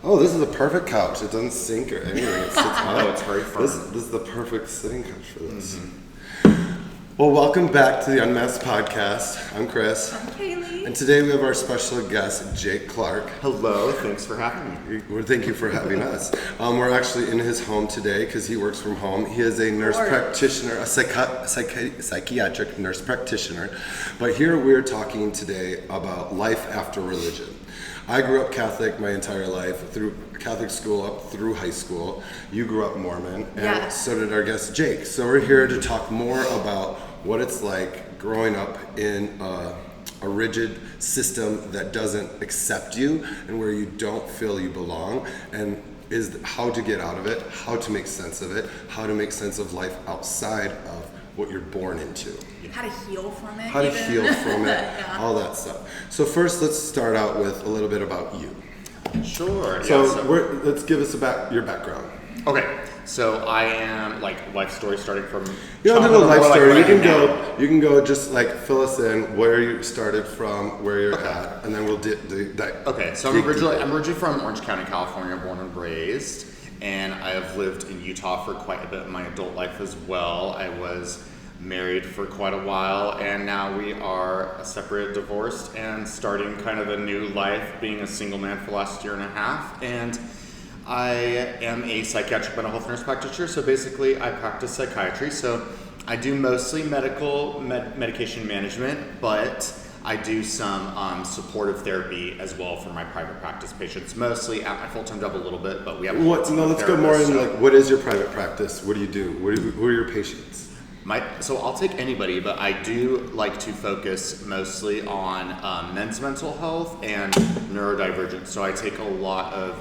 Oh, this is a perfect couch. It doesn't sink or anything. It sits Oh, it's very firm. This is the perfect sitting couch for this. Well, welcome back to the Unmask Podcast. I'm Chris. I'm Kaylee. And today we have our special guest, Jake Clark. Hello, thanks for having me. Well, thank you for having us. We're actually in his home today because he works from home. He is a nurse practitioner, a psychiatric nurse practitioner. But here we're talking today about life after religion. I grew up Catholic my entire life, through Catholic school up through high school. You grew up Mormon, and so did our guest Jake. So we're here to talk more about what it's like growing up in a rigid system that doesn't accept you and where you don't feel you belong, and is how to get out of it, how to make sense of it, how to make sense of life outside of what you're born into. How to heal from it. How to heal from it, all that stuff. So first, let's start out with a little bit about you. Sure. Let's give us your background. Okay, so I am life story starting from. You don't have a life story. You can go just fill us in where you started from, where you're at, and then we'll Okay, so I'm originally from Orange County, California, born and raised, and I have lived in Utah for quite a bit of my adult life as well. I was married for quite a while, and now we are separated, divorced, and starting kind of a new life, being a single man for the last year and a half. And I am a psychiatric mental health nurse practitioner, so basically I practice psychiatry. So I do mostly medication management, but I do some supportive therapy as well for my private practice patients, mostly at my full-time job a little bit, but we have let's go more into what is your private practice? What do you do? Who are your patients? So I'll take anybody, but I do like to focus mostly on men's mental health and neurodivergence. So I take a lot of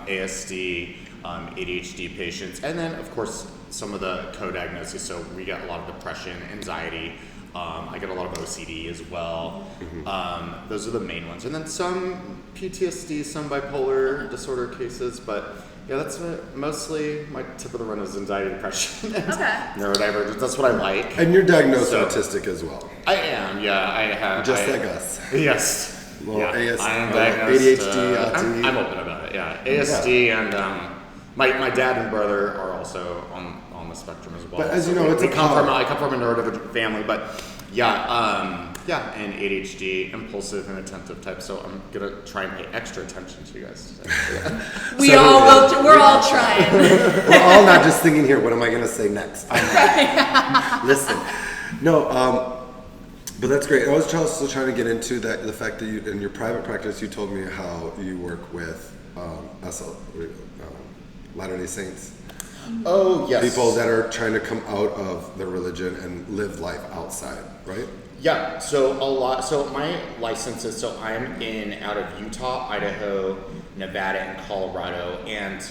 ASD, ADHD patients, and then of course some of the co-diagnoses. So we get a lot of depression, anxiety. I get a lot of OCD as well. Mm-hmm. Those are the main ones, and then some PTSD, some bipolar disorder cases, but. Yeah, that's mostly my tip of the run is anxiety, depression, and neurodivergence. That's what I like. And you're diagnosed autistic as well. I am, yeah. I have. Just like us. Yes. ASD, I am diagnosed. ADHD, I'm open about it, yeah. ASD and my dad and brother are also on the spectrum as well. But as you know, I come from a neurodivergent family, but and ADHD, impulsive and attentive type. So I'm gonna try and pay extra attention to you guys today. We're all trying. We're all not just thinking here, what am I gonna say next? Listen, but that's great. I was also trying to get into the fact that you, in your private practice, you told me how you work with Latter-day Saints. Oh, yes. People that are trying to come out of their religion and live life outside, right? Yeah, so my licenses, I'm out of Utah, Idaho, Nevada, and Colorado, and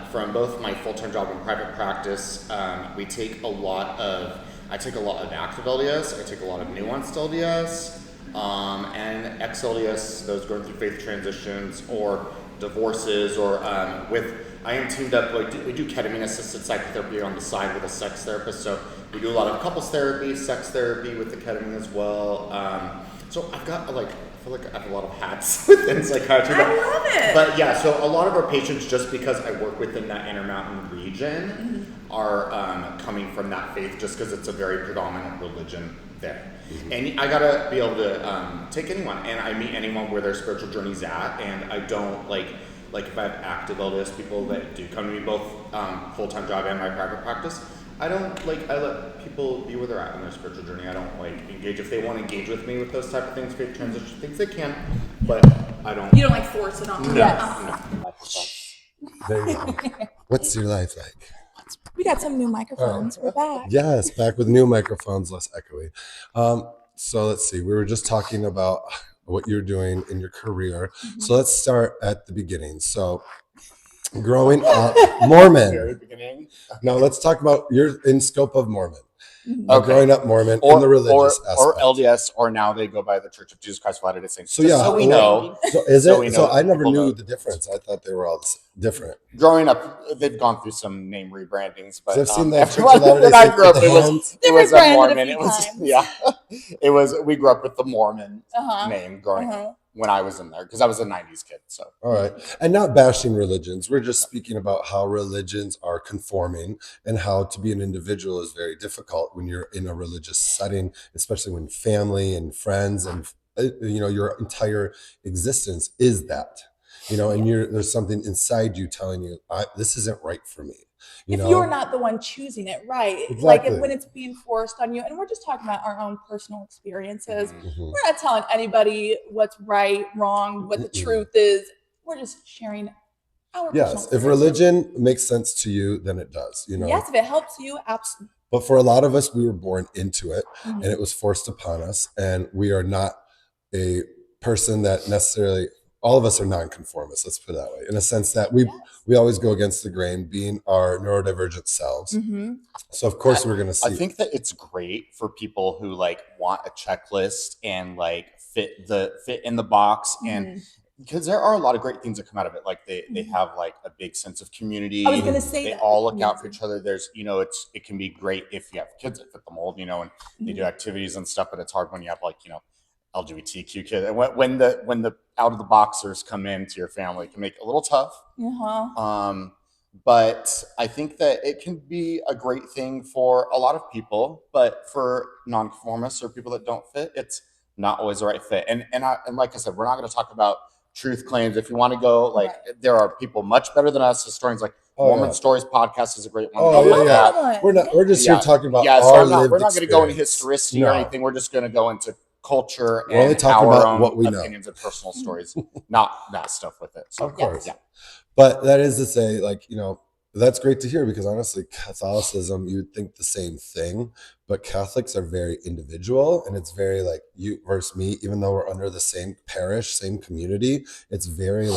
from both my full-time job and private practice, I take a lot of active LDS, I take a lot of nuanced LDS, and ex-LDS, those going through faith transitions or divorces, or I am teamed up, we do ketamine-assisted psychotherapy on the side with a sex therapist, so we do a lot of couples therapy, sex therapy with the ketamine as well. So I've got, I feel like I have a lot of hats within psychiatry. I love it! But yeah, so a lot of our patients, just because I work within that Intermountain region, are coming from that faith, just because it's a very predominant religion there. Mm-hmm. And I gotta be able to take anyone, and I meet anyone where their spiritual journey's at, and I don't if I have active LDS people that do come to me both full-time job and my private practice, I let people be where they're at in their spiritual journey. I don't engage. If they want to engage with me with those type of things, faith transition things, they can, but I don't. You don't force it on them. No. There you go. What's your life like? We got some new microphones. We're back. Yes, back with new microphones, less echoey. So let's see. We were just talking about what you're doing in your career. Mm-hmm. So let's start at the beginning. So growing up, Mormon. Very beginning. Now let's talk about you're in scope of Mormon. But growing up Mormon in the religious aspect. Or LDS, or now they go by the Church of Jesus Christ of Latter-day Saints. So yeah, so we know. So is so it? So I never knew the difference. I thought they were all different. Growing up, they've gone through some name rebrandings, but I've seen that Church of when I grew up, it was a Mormon. It was we grew up with the Mormon name growing up when I was in there because I was a '90s kid. So all right, and not bashing religions. We're just speaking about how religions are conforming and how to be an individual is very difficult when you're in a religious setting, especially when family and friends and your entire existence is that. And there's something inside you telling you, this isn't right for me. You're not the one choosing it, right? Exactly. Like when it's being forced on you, and we're just talking about our own personal experiences. We're not telling anybody what's right, wrong, what the truth is. We're just sharing our personal experiences. If religion makes sense to you, then it does. Yes, if it helps you, absolutely. But for a lot of us, we were born into it, and it was forced upon us, and we are not a person that necessarily. All of us are nonconformists, let's put it that way, in a sense that we always go against the grain, being our neurodivergent selves. So of course we're going to see. I think that it's great for people who want a checklist and fit in the box, and because there are a lot of great things that come out of it. Like they have a big sense of community. I was going to say they all look out for each other. There's it can be great if you have kids that fit the mold, and they do activities and stuff. But it's hard when you have LGBTQ kids. And when the out of the boxers come into your family, it can make it a little tough. But I think that it can be a great thing for a lot of people. But for nonconformists or people that don't fit, it's not always the right fit. And like I said, we're not going to talk about truth claims. If you want to go, there are people much better than us, historians Mormon Stories podcast is a great one. We're just here talking about we're not going to go into historicity or anything. We're just going to go into culture and our own what we opinions and personal stories, not that stuff with it. So, of course. But that is to say, that's great to hear, because honestly, Catholicism, you would think the same thing, but Catholics are very individual, and it's very you versus me, even though we're under the same parish, same community, it's very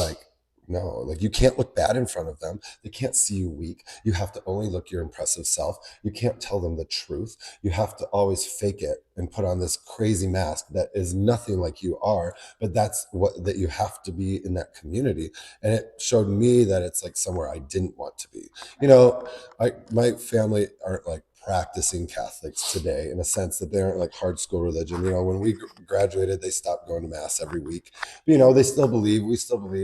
no, you can't look bad in front of them. They can't see you weak. You have to only look your impressive self. You can't tell them the truth. You have to always fake it and put on this crazy mask that is nothing like you are, but that's that you have to be in that community. And it showed me that it's somewhere I didn't want to be. My family aren't practicing Catholics today, in a sense that they aren't hard school religion. When we graduated, they stopped going to mass every week. We still believe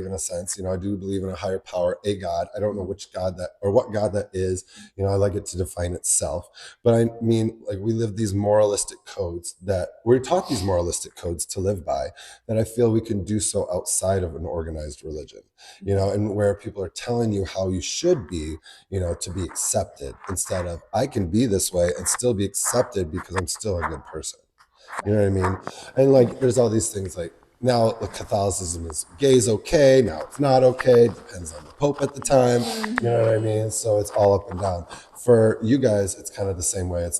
in a sense. I do believe in a higher power, a God. I don't know which God that, or what God that is. I like it to define itself. But I mean, we live these moralistic codes that we're taught these moralistic codes to live by, that I feel we can do so outside of an organized religion, and where people are telling you how you should be, to be accepted, instead of I can be this way and still be accepted because I'm still a good person. You know what I mean? And there's all these things now the Catholicism is gay is okay, now it's not okay, depends on the Pope at the time. You know what I mean? So it's all up and down. For you guys, it's kind of the same way. It's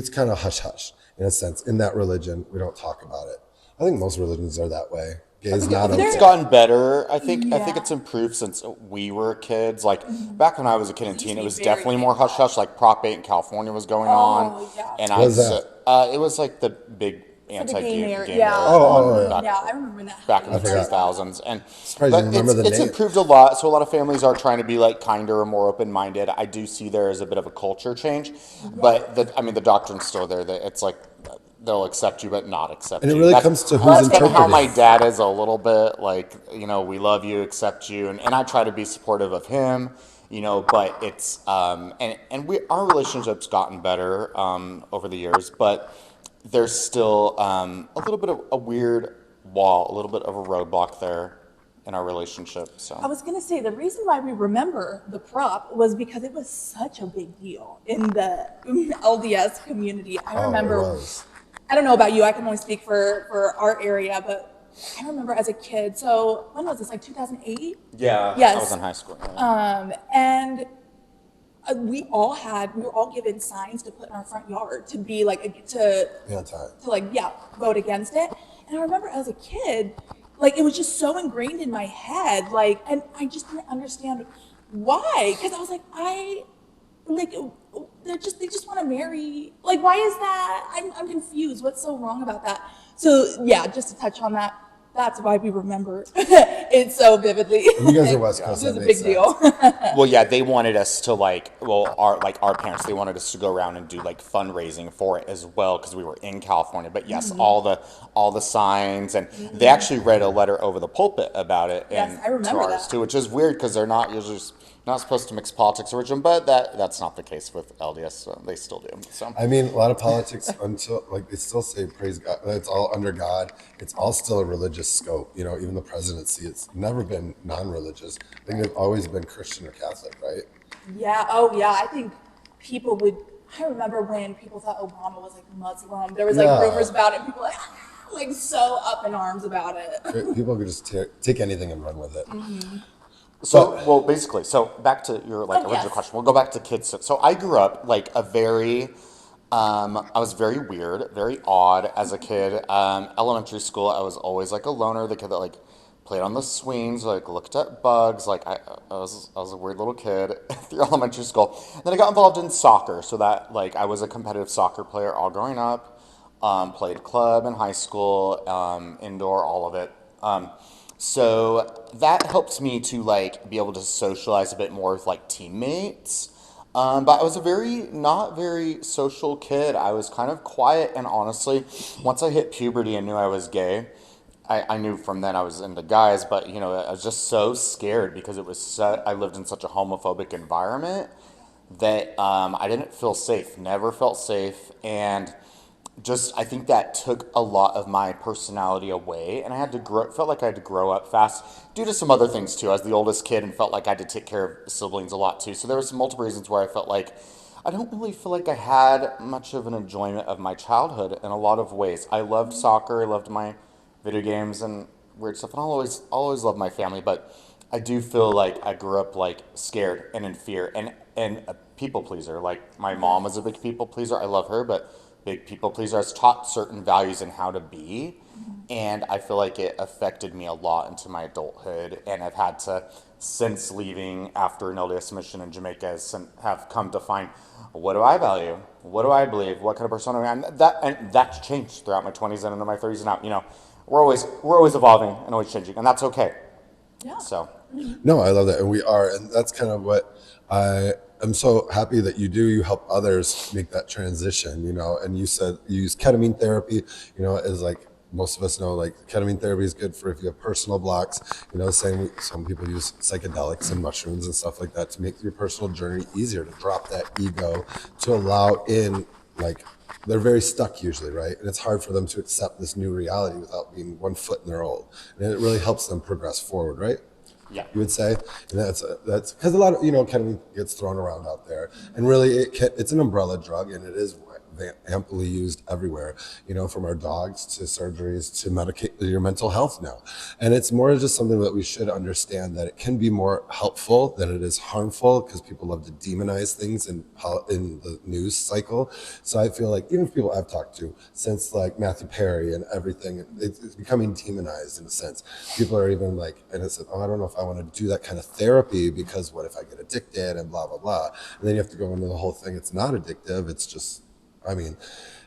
kind of hush hush in a sense. In that religion, we don't talk about it. I think most religions are that way. Gay is not okay. It's gotten better. I think it's improved since we were kids. Back when I was a kid and teen, it was definitely more hush hush. Prop 8 in California was going on, and what was that? It was the big anti-gay I remember that back in the 2000s. And it's improved a lot. So a lot of families are trying to be kinder or more open-minded. I do see there is a bit of a culture change, but the doctrine's still there. That it's they'll accept you but not accept you. And it really comes to who's interpreting. How my dad is a little bit we love you, accept you, and I try to be supportive of him, but it's our relationship's gotten better over the years, but there's still a little bit of a weird wall, a little bit of a roadblock there in our relationship. So I was going to say the reason why we remember the prop was because it was such a big deal in the LDS community. I remember. I don't know about you. I can only speak for our area, but I remember as a kid. So when was this? 2008? Yeah. Yes. I was in high school. And we were all given signs to put in our front yard to be vote against it. And I remember as a kid, it was just so ingrained in my head, and I just didn't understand why. Because I was like they just want to marry. Like, why is that? I'm confused. What's so wrong about that? So yeah, just to touch on that, that's why we remember it so vividly. You guys are West Coast. It was That a makes big sense. deal. Well, yeah, they wanted us to our parents, they wanted us to go around and do like fundraising for it as well because we were in California. But yes, all the signs, and they actually read a letter over the pulpit about it Yes, I remember to ours that. too, which is weird because they're not usually not supposed to mix politics or religion, but that's not the case with LDS. So they still do. So I mean, a lot of politics until they still say praise God. It's all under God. It's all still a religious scope. Even the presidency, it's never been non-religious. I think they've always been Christian or Catholic, right? Yeah. Oh yeah. I think people would. I remember when people thought Obama was like Muslim. There was like Yeah. rumors about it. People like so up in arms about it. People could just take anything and run with it. So, well, basically, so back to your original yes. question. We'll go back to kids. So I grew up like I was very weird, very odd as a kid. Elementary school, I was always like a loner, the kid that like played on the swings, like looked at bugs. Like I was a weird little kid through elementary school. Then I got involved in soccer, so that like I was a competitive soccer player all growing up. Played club in high school, indoor, all of it. So that helped me to like be able to socialize a bit more with like teammates. But I was not very social kid. I was kind of quiet, and honestly, once I hit puberty and knew I was gay, I knew from then I was into guys. But I was just so scared because I lived in such a homophobic environment that I didn't feel safe. Never felt safe, and I think that took a lot of my personality away, and felt like I had to grow up fast due to some other things too. I was the oldest kid and felt like I had to take care of siblings a lot too. So there were some multiple reasons where I felt like I don't really feel like I had much of an enjoyment of my childhood in a lot of ways. I loved soccer, I loved my video games and weird stuff, and I'll always love my family, but I do feel like I grew up like scared and in fear and a people pleaser. Like my mom was a big people pleaser. I love her, but big people pleaser. I was taught certain values and how to be, and I feel like it affected me a lot into my adulthood. And I've had to, since leaving after an LDS mission in Jamaica, have come to find, what do I value? What do I believe? What kind of person am I? And that's changed throughout my 20s and into my 30s. And now, we're always evolving and always changing, and that's okay. Yeah. So. No, I love that, and we are, and that's kind of what I'm so happy that you do. You help others make that transition, and you said you use ketamine therapy, as like most of us know, like ketamine therapy is good for if you have personal blocks, some people use psychedelics and mushrooms and stuff like that to make your personal journey easier, to drop that ego, to allow in, like, they're very stuck usually, right? And it's hard for them to accept this new reality without being 1 foot in their old. And it really helps them progress forward, right? Yeah. You would say, and that's because a lot of ketamine gets thrown around out there, and really it's an umbrella drug, and it is amply used everywhere, from our dogs to surgeries to medicate your mental health now. And it's more just something that we should understand, that it can be more helpful than it is harmful, because people love to demonize things in the news cycle. So I feel like even people I've talked to since like Matthew Perry and everything, it's becoming demonized in a sense. People are even like, and I said, I don't know if I want to do that kind of therapy, because what if I get addicted and blah, blah, blah. And then you have to go into the whole thing. It's not addictive. It's just,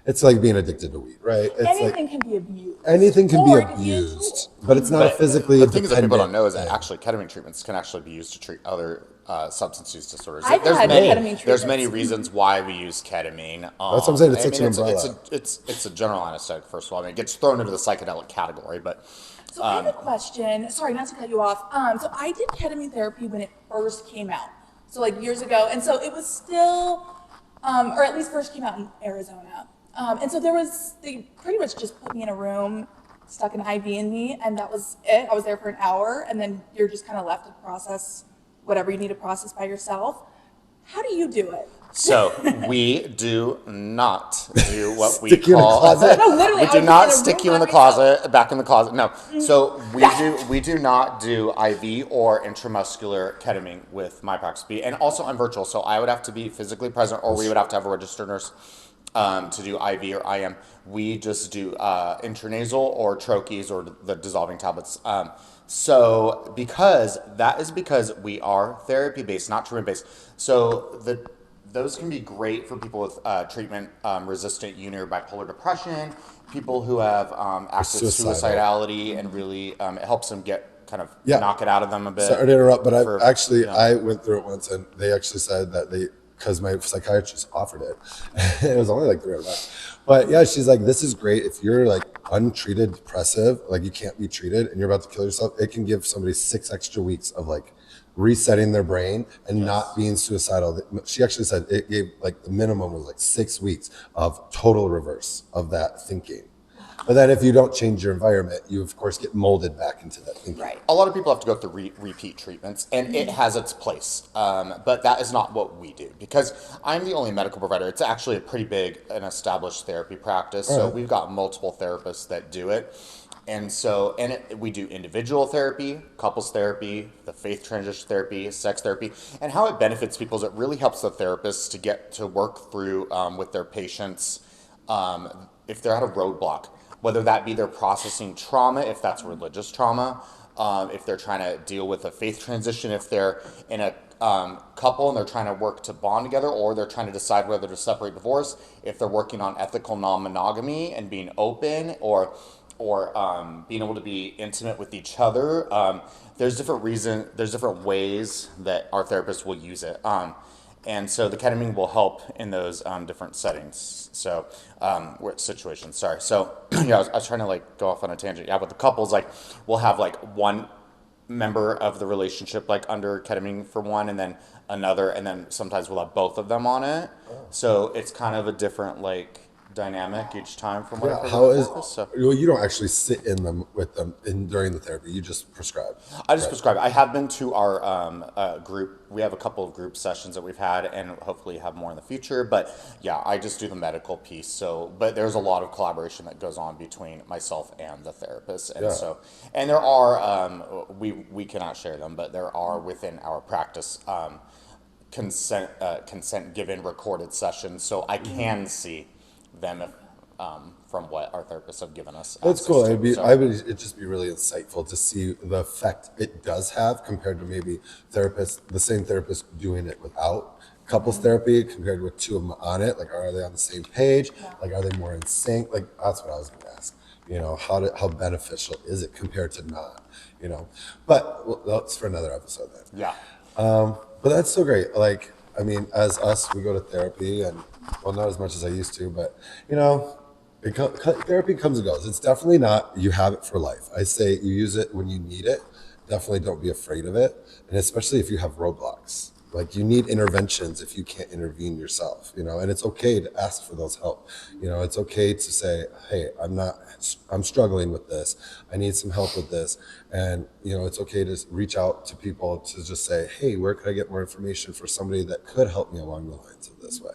it's like being addicted to weed, right? It's Anything can be abused. Anything can Or be it can be a abused, tool. but it's not a physically The thing that people don't dependent know is that thing. actually ketamine treatments can actually be used to treat other substance use disorders. I've had ketamine There's many treatments. reasons why we use ketamine. That's what I'm saying. It's I such mean, an umbrella. It's a general anesthetic, first of all. I mean, it gets thrown into the psychedelic category, but So I have a question. Sorry, not to cut you off. So I did ketamine therapy when it first came out. So like years ago. And so it was still, or at least first came out in Arizona. And so they pretty much just put me in a room, stuck an IV in me, and that was it. I was there for an hour, and then you're just kind of left to process whatever you need to process by yourself. How do you do it? so we do not do what we Stick you in a call. closet? No, literally, We I do was not just in a stick room you in by the myself. closet, back in the closet. No. So we do not do IV or intramuscular ketamine with my practice. And also I'm virtual, so I would have to be physically present, or we would have to have a registered nurse to do IV or IM. We just do intranasal or troches or the dissolving tablets. Because we are therapy based, not treatment based. So those can be great for people with treatment-resistant uni or bipolar depression, people who have active suicidality, and really it helps them get kind of knock it out of them a bit. Sorry to interrupt, but I I went through it once, and they actually said that because my psychiatrist offered it, it was only like $300. But yeah, she's like, this is great if you're like untreated depressive, like you can't be treated, and you're about to kill yourself. It can give somebody 6 extra weeks of like resetting their brain and not being suicidal. She actually said it gave like the minimum was like 6 weeks of total reverse of that thinking. But then if you don't change your environment, you of course get molded back into that thinking. Right. A lot of people have to go through repeat treatments, and it has its place. But that is not what we do, because I'm the only medical provider. It's actually a pretty big and established therapy practice. So we've got multiple therapists that do it. And so, we do individual therapy, couples therapy, the faith transition therapy, sex therapy, and how it benefits people is it really helps the therapists to get to work through with their patients if they're at a roadblock, whether that be they're processing trauma, if that's religious trauma, if they're trying to deal with a faith transition, if they're in a couple and they're trying to work to bond together, or they're trying to decide whether to separate, divorce, if they're working on ethical non-monogamy and being open, or being able to be intimate with each other. There's different ways that our therapists will use it. And so the ketamine will help in those different settings. So, situations, sorry. So, I was trying to like go off on a tangent. Yeah, with the couples, like we'll have like one member of the relationship like under ketamine for one, and then another, and then sometimes we'll have both of them on it. So it's kind of a different like dynamic each time from what I've heard. How is well, you don't actually sit in them with them during the therapy, you just prescribe. I just prescribe. I have been to our group. We have a couple of group sessions that we've had, and hopefully have more in the future, but yeah, I just do the medical piece. So but there's a lot of collaboration that goes on between myself and the therapist, and and there are we cannot share them, but there are within our practice consent given recorded sessions, so I can see them from what our therapists have given us. That's cool. It'd just be really insightful to see the effect it does have compared to maybe the same therapist doing it without couples therapy compared with two of them on it. Like, are they on the same page? Like, are they more in sync? Like, that's what I was going to ask. How beneficial is it compared to not? But that's for another episode then. Yeah. But that's so great. Like, I mean, as us, we go to therapy, and well, not as much as I used to, but therapy comes and goes. It's definitely not, you have it for life. I say you use it when you need it. Definitely don't be afraid of it. And especially if you have roadblocks, like you need interventions if you can't intervene yourself, and it's okay to ask for those help. It's okay to say, hey, I'm struggling with this. I need some help with this. And, it's okay to reach out to people to just say, hey, where could I get more information for somebody that could help me along the lines of this way?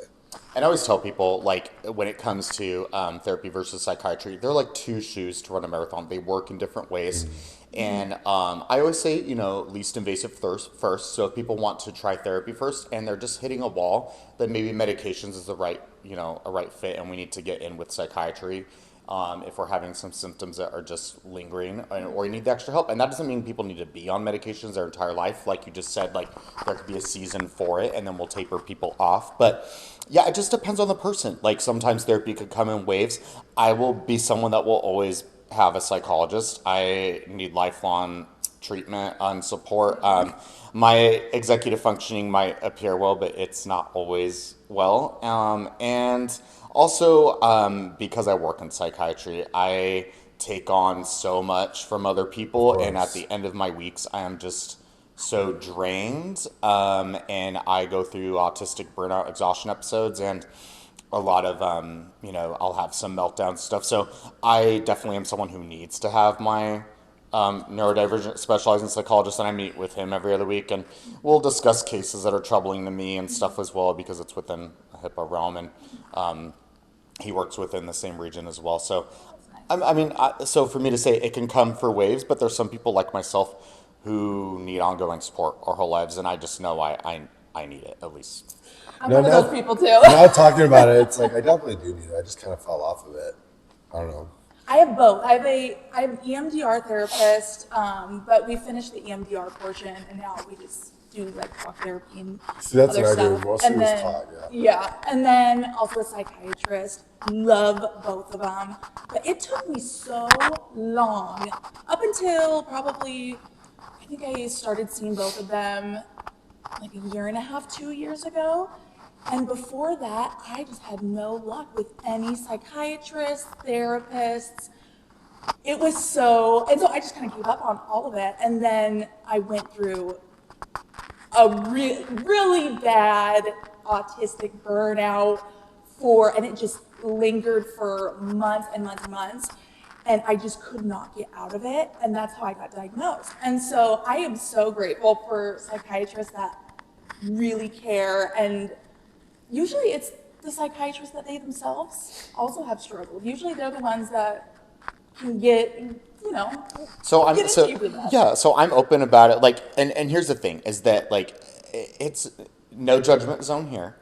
And I always tell people, like, when it comes to therapy versus psychiatry, they're like two shoes to run a marathon. They work in different ways. And I always say, least invasive first. So if people want to try therapy first and they're just hitting a wall, then maybe medications is a right fit, and we need to get in with psychiatry if we're having some symptoms that are just lingering, or you need the extra help. And that doesn't mean people need to be on medications their entire life. Like you just said, like there could be a season for it, and then we'll taper people off. But yeah, it just depends on the person. Like sometimes therapy could come in waves. I will be someone that will always have a psychologist. I need lifelong treatment and support. My executive functioning might appear well, but it's not always well. And also, because I work in psychiatry, I take on so much from other people, and at the end of my weeks, I am just so drained. And I go through autistic burnout exhaustion episodes, and a lot of, I'll have some meltdown stuff. So I definitely am someone who needs to have my neurodivergent specializing psychologist, and I meet with him every other week, and we'll discuss cases that are troubling to me and stuff as well, because it's within a HIPAA realm, and he works within the same region as well. So, so for me to say it can come for waves, but there's some people like myself who need ongoing support our whole lives, and I just know I need it at least. I'm one of those people too. Now talking about it, it's like I definitely do need it. I just kind of fell off of it. I don't know. I have both. I have an EMDR therapist, but we finished the EMDR portion, and now we just do like talk therapy and See, that's other what I do. stuff. Mostly And was then, talk, yeah, and then also a psychiatrist. Love both of them. But it took me so long, up until probably, I think I started seeing both of them like a year and a half, 2 years ago. And before that, I just had no luck with any psychiatrists, therapists. It was and so I just kind of gave up on all of it. And then I went through a really bad autistic burnout and it just lingered for months and months and months. And I just could not get out of it. And that's how I got diagnosed. And so I am so grateful for psychiatrists that really care. And usually it's the psychiatrists that they themselves also have struggled. Usually they're the ones that can get, So I'm get into you with that. yeah, so I'm open about it. Like, and here's the thing is that like it's no judgment zone here,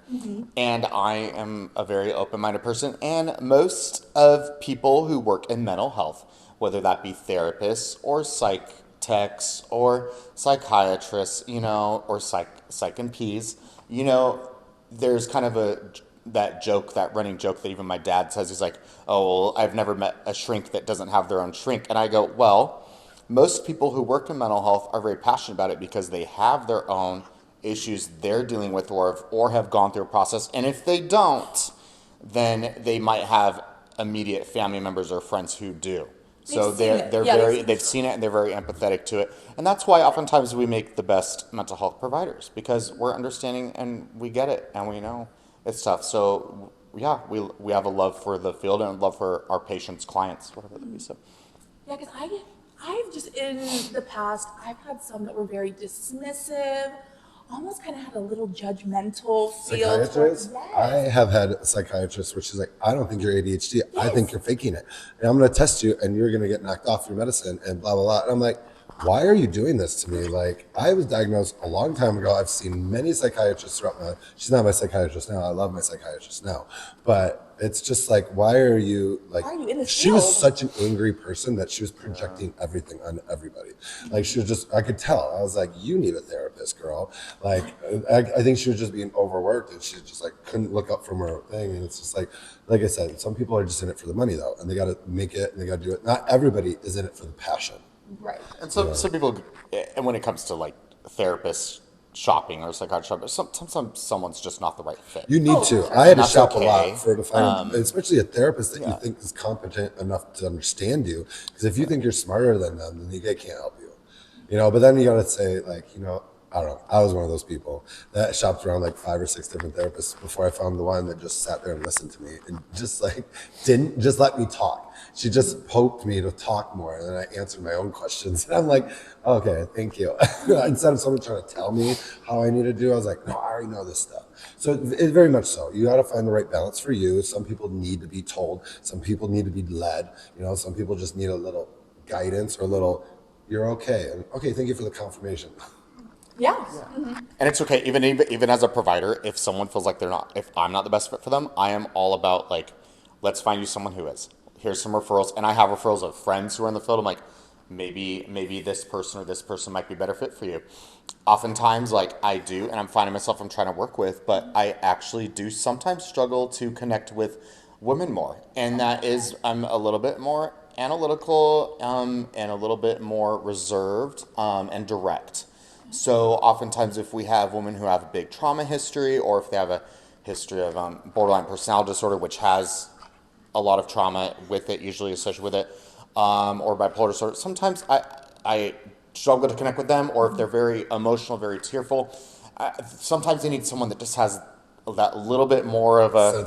and I am a very open-minded person. And most of people who work in mental health, whether that be therapists or psych techs or psychiatrists, or psych and Ps, there's kind of that running joke that even my dad says. He's like, oh, well, I've never met a shrink that doesn't have their own shrink. And I go, well, most people who work in mental health are very passionate about it because they have their own issues they're dealing with or have gone through a process. And if they don't, then they might have immediate family members or friends who do. So they've seen it and they're very empathetic to it. And that's why oftentimes we make the best mental health providers, because we're understanding and we get it and we know it's tough. So yeah, we have a love for the field and a love for our patients, clients, whatever that be. So Yeah, because I've just in the past, I've had some that were very dismissive, almost kind of had a little judgmental feel. Psychiatrist? Yes. I have had a psychiatrist where she's like, I don't think you're ADHD. I think you're faking it. And I'm going to test you and you're going to get knocked off your medicine and blah, blah, blah. And I'm like, why are you doing this to me? Like, I was diagnosed a long time ago. I've seen many psychiatrists throughout she's not my psychiatrist now. I love my psychiatrist now. But it's just like, why are you in this she was field? such an angry person that she was projecting everything on everybody. Like, she was just, I could tell. I was like, you need a therapist, girl. Like, I think she was just being overworked and she just like couldn't look up from her thing. And it's just like I said, some people are just in it for the money though. And they got to make it and they got to do it. Not everybody is in it for the passion. Right. and so some people, and when it comes to like therapists shopping or psychiatrist shopping, sometimes someone's just not the right fit. You need to. Sure. I had to That's shop okay. a lot to find, especially a therapist that you yeah. think is competent enough to understand you. Because if you think you're smarter than them, then they can't help you. But then you got to say, like, I don't know. I was one of those people that shopped around like 5 or 6 different therapists before I found the one that just sat there and listened to me and just like didn't just let me talk. She just poked me to talk more, and then I answered my own questions. And I'm like, okay, thank you. Instead of someone trying to tell me how I need to do, I was like, no, I already know this stuff. So it's very much so. You got to find the right balance for you. Some people need to be told. Some people need to be led. Some people just need a little guidance or a little, you're okay. And okay, thank you for the confirmation. Yeah. And it's okay, even as a provider, if someone feels like if I'm not the best fit for them, I am all about like, let's find you someone who is. Here's some referrals, and I have referrals of friends who are in the field. I'm like, maybe this person or this person might be a better fit for you. Oftentimes, like I do, and I'm finding myself I'm trying to work with, but I actually do sometimes struggle to connect with women more, and that is I'm a little bit more analytical and a little bit more reserved and direct. So oftentimes if we have women who have a big trauma history, or if they have a history of borderline personality disorder, which has a lot of trauma with it, usually associated with it, or bipolar disorder, sometimes I struggle to connect with them, or if they're very emotional, very tearful, sometimes they need someone that just has that little bit more of a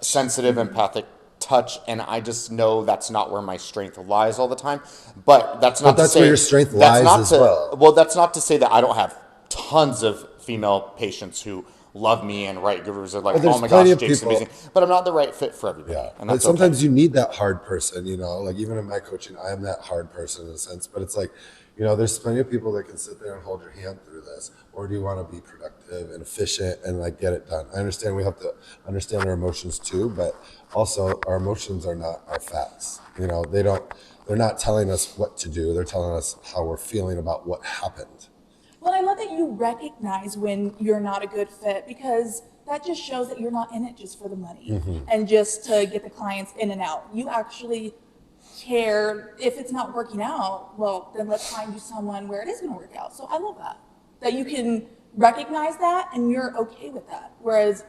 sensitive, empathic touch, and I just know that's not where my strength lies all the time. But that's not. But that's where your strength lies as well. Well, that's not to say that I don't have tons of female patients who love me and write good reviews. They're like, oh my gosh, Jake's amazing. But I'm not the right fit for everybody. Yeah, and that's sometimes okay. you need that hard person. Like even in my coaching, I am that hard person in a sense. But it's like, there's plenty of people that can sit there and hold your hand through this. Or do you want to be productive and efficient and like get it done? I understand we have to understand our emotions too, but also our emotions are not our facts. They're not telling us what to do. They're telling us how we're feeling about what happened. Well, I I love that you recognize when you're not a good fit, because that just shows that you're not in it just for the money and just to get the clients in and out. You actually care. If it's not working out, well, then let's find you someone where it is going to work out. So I love that you can recognize that and you're okay with that. Whereas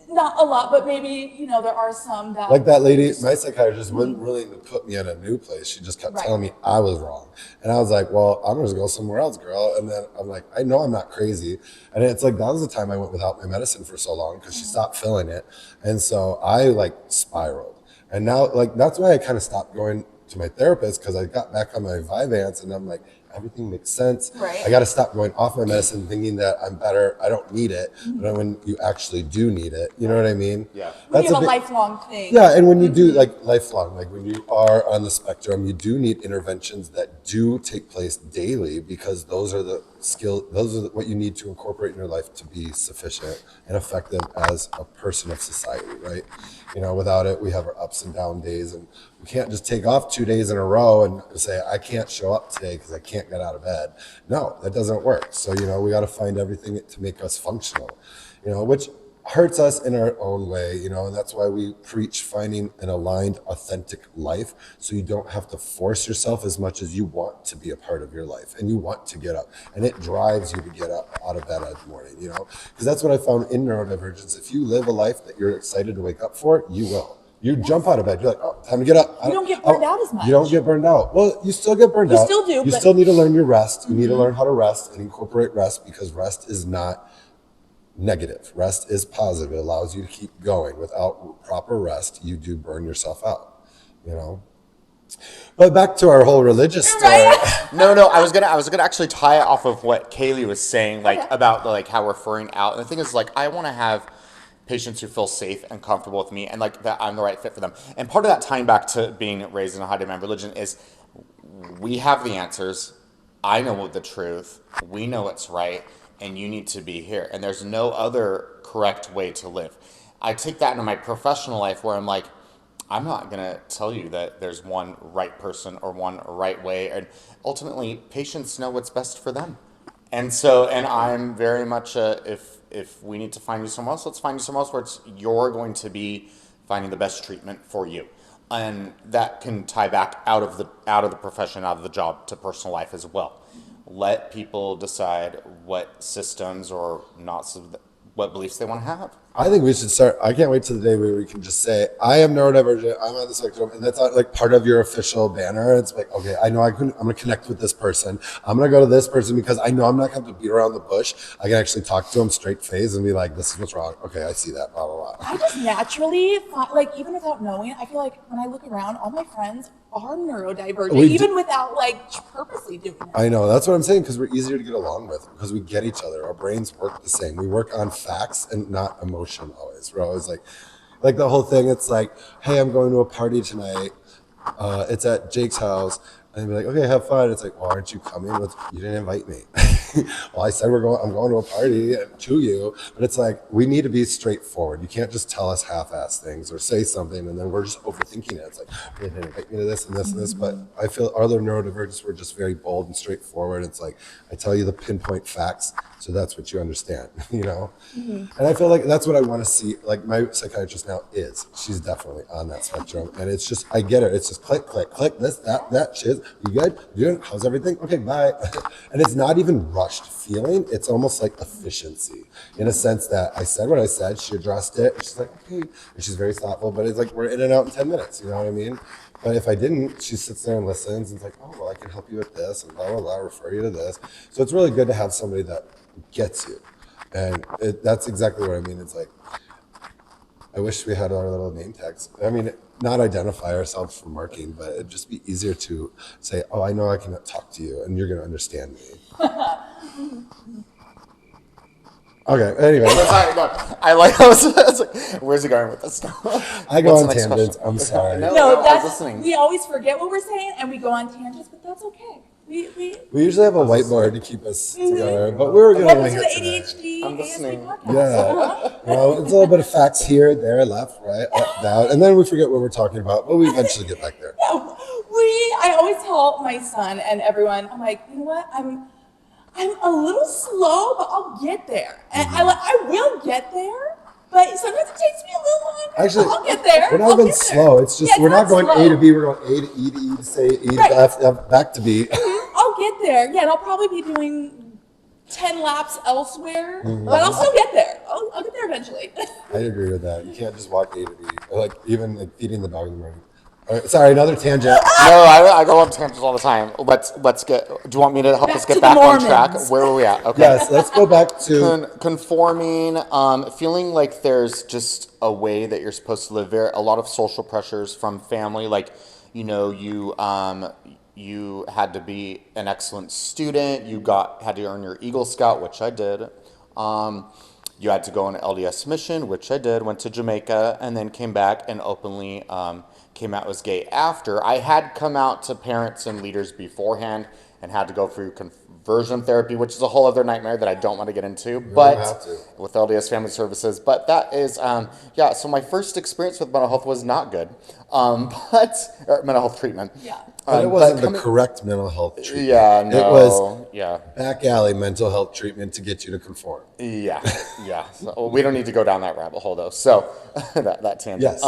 not a lot, but maybe, there are some that... Like that lady, my psychiatrist wasn't willing to put me in a new place. She just kept telling me I was wrong. And I was like, well, I'm going to go somewhere else, girl. And then I'm like, I know I'm not crazy. And it's like, that was the time I went without my medicine for so long because she stopped filling it. And so I spiraled. And now, that's why I kind of stopped going to my therapist, because I got back on my Vyvanse and I'm like, everything makes sense. Right. I got to stop going off my medicine thinking that I'm better. I don't need it. But when you actually do need it, you know what I mean? Yeah. When you have a lifelong thing. Yeah, and when you do lifelong, when you are on the spectrum, you do need interventions that do take place daily, because those are what you need to incorporate in your life to be sufficient and effective as a person of society, right? Without it, we have our ups and down days, and we can't just take off 2 days in a row and say, I can't show up today because I can't get out of bed. No, that doesn't work. So, we got to find everything to make us functional, which hurts us in our own way, and that's why we preach finding an aligned, authentic life, so you don't have to force yourself as much as you want to be a part of your life and you want to get up, and it drives you to get up out of bed in the morning, because that's what I found in neurodivergence. If you live a life that you're excited to wake up for, you will. You jump out of bed, you're like, oh, time to get up. You don't get burned out as much. You don't get burned out. Well, you still get burned out. You still do. You still need to learn your rest. You need to learn how to rest and incorporate rest, because rest is not negative. Rest is positive. It allows you to keep going. Without proper rest, you do burn yourself out, But back to our whole religious story. No, I was gonna actually tie it off of what Kaylee was saying, about how referring out. And the thing is, I want to have patients who feel safe and comfortable with me, and that I'm the right fit for them. And part of that, tying back to being raised in a high demand religion, is we have the answers. I know the truth. We know it's right. And you need to be here. And there's no other correct way to live. I take that into my professional life, where I'm like, I'm not going to tell you that there's one right person or one right way. And ultimately, patients know what's best for them. And I'm very much if we need to find you somewhere else, let's find you somewhere else where you're going to be finding the best treatment for you. And that can tie back out of the profession, out of the job, to personal life as well. Let people decide what systems or what beliefs they want to have. I think we should start. I can't wait till the day where we can just say, I am neurodivergent, I'm on the spectrum, and that's not part of your official banner. It's okay, I know I'm going to connect with this person. I'm going to go to this person because I know I'm not going to have to beat around the bush. I can actually talk to them straight face and be like, this is what's wrong. Okay, I see that, blah, blah, blah. I just naturally, even without knowing, I feel like when I look around, all my friends are neurodivergent, even without purposely doing it. I know, that's what I'm saying, because we're easier to get along with, because we get each other. Our brains work the same. We work on facts and not emotion always. We're always like the whole thing, it's hey, I'm going to a party tonight. It's at Jake's house. And they'd be like, okay, have fun. It's well, aren't you coming? You didn't invite me. Well, I said I'm going to a party to you. But it's we need to be straightforward. You can't just tell us half-ass things or say something and then we're just overthinking it. It's they didn't invite me to this and this and this. But I feel other neurodivergents were just very bold and straightforward. It's I tell you the pinpoint facts, so that's what you understand, And I feel that's what I want to see. My psychiatrist now she's definitely on that spectrum. And it's just, I get it. It's just click, click, click, this, that, shit. You good? You good? How's everything? Okay, bye. And it's not even rushed feeling. It's almost like efficiency in a sense that I said what I said. She addressed it. She's okay. And she's very thoughtful, but it's we're in and out in 10 minutes. You know what I mean? But if I didn't, she sits there and listens and it's oh, well, I can help you with this and blah, blah, blah, refer you to this. So it's really good to have somebody that gets you. And that's exactly what I mean. It's I wish we had our little name tags. I mean, not identify ourselves for marking, but it'd just be easier to say, oh, I know I can talk to you and you're going to understand me. Okay, anyway. I was where's he going with this stuff? I go on tangents. I'm sorry. No, I was listening. We always forget what we're saying and we go on tangents, but that's okay. We usually have a whiteboard to keep us together, but we were going to wing it today. ADHD. I'm listening. Yeah. Well, it's a little bit of facts here, there, left, right, up, down, and then we forget what we're talking about, but we eventually get back there. I always tell my son and everyone, I'm you know what? I'm a little slow, but I'll get there. And I will get there, but sometimes it takes me a little longer. Actually, but I'll get there. we're not I'll even get there. slow. It's just Yeah, we're not going slow. A to B. We're going A to E to E to say E to Right. F back to B. I'll get there. Yeah, and I'll probably be doing 10 laps elsewhere, but I'll still get there. I'll get there eventually. I agree with that. You can't just walk A to B. Or like even like feeding the dog in the morning. All right, sorry, another tangent. No, I go on tangents all the time. Let's get. Do you want me to help us Back to get the back on Mormons. track? Where are we at? Okay. Yes, let's go back to Conforming, feeling like there's just a way that you're supposed to live there. A lot of social pressures from family, like you had to be an excellent student. You had to earn your Eagle Scout, which I did. You had to go on an LDS mission, which I did. Went to Jamaica and then came back and openly came out as gay after. I had come out to parents and leaders beforehand and had to go through conversion therapy, which is a whole other nightmare that I don't want to get into. But have to. with LDS Family Services, but that is So my first experience with mental health was not good, or mental health treatment. Yeah. but it wasn't the correct mental health treatment. Yeah, no. It was yeah. back alley mental health treatment to get you to conform. Yeah. So we don't need to go down that rabbit hole though. So that tangent. Yes.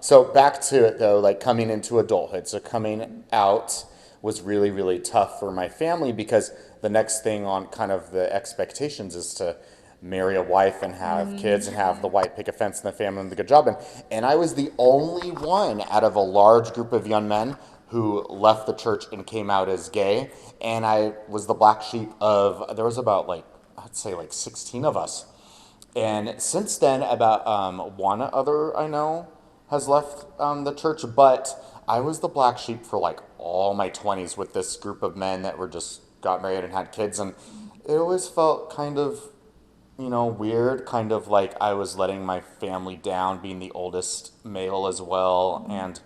So back to it though, like coming into adulthood. So coming out was really, really tough for my family because the next thing on kind of the expectations is to marry a wife and have kids and have the white picket fence in the family and the good job. And I was the only one out of a large group of young men who left the church and came out as gay. And I was the black sheep there was about I'd say 16 of us. And since then, about one other I know has left the church, but I was the black sheep for all my 20s with this group of men that were just got married and had kids. And it always felt kind of, weird, kind of like I was letting my family down, being the oldest male as well. And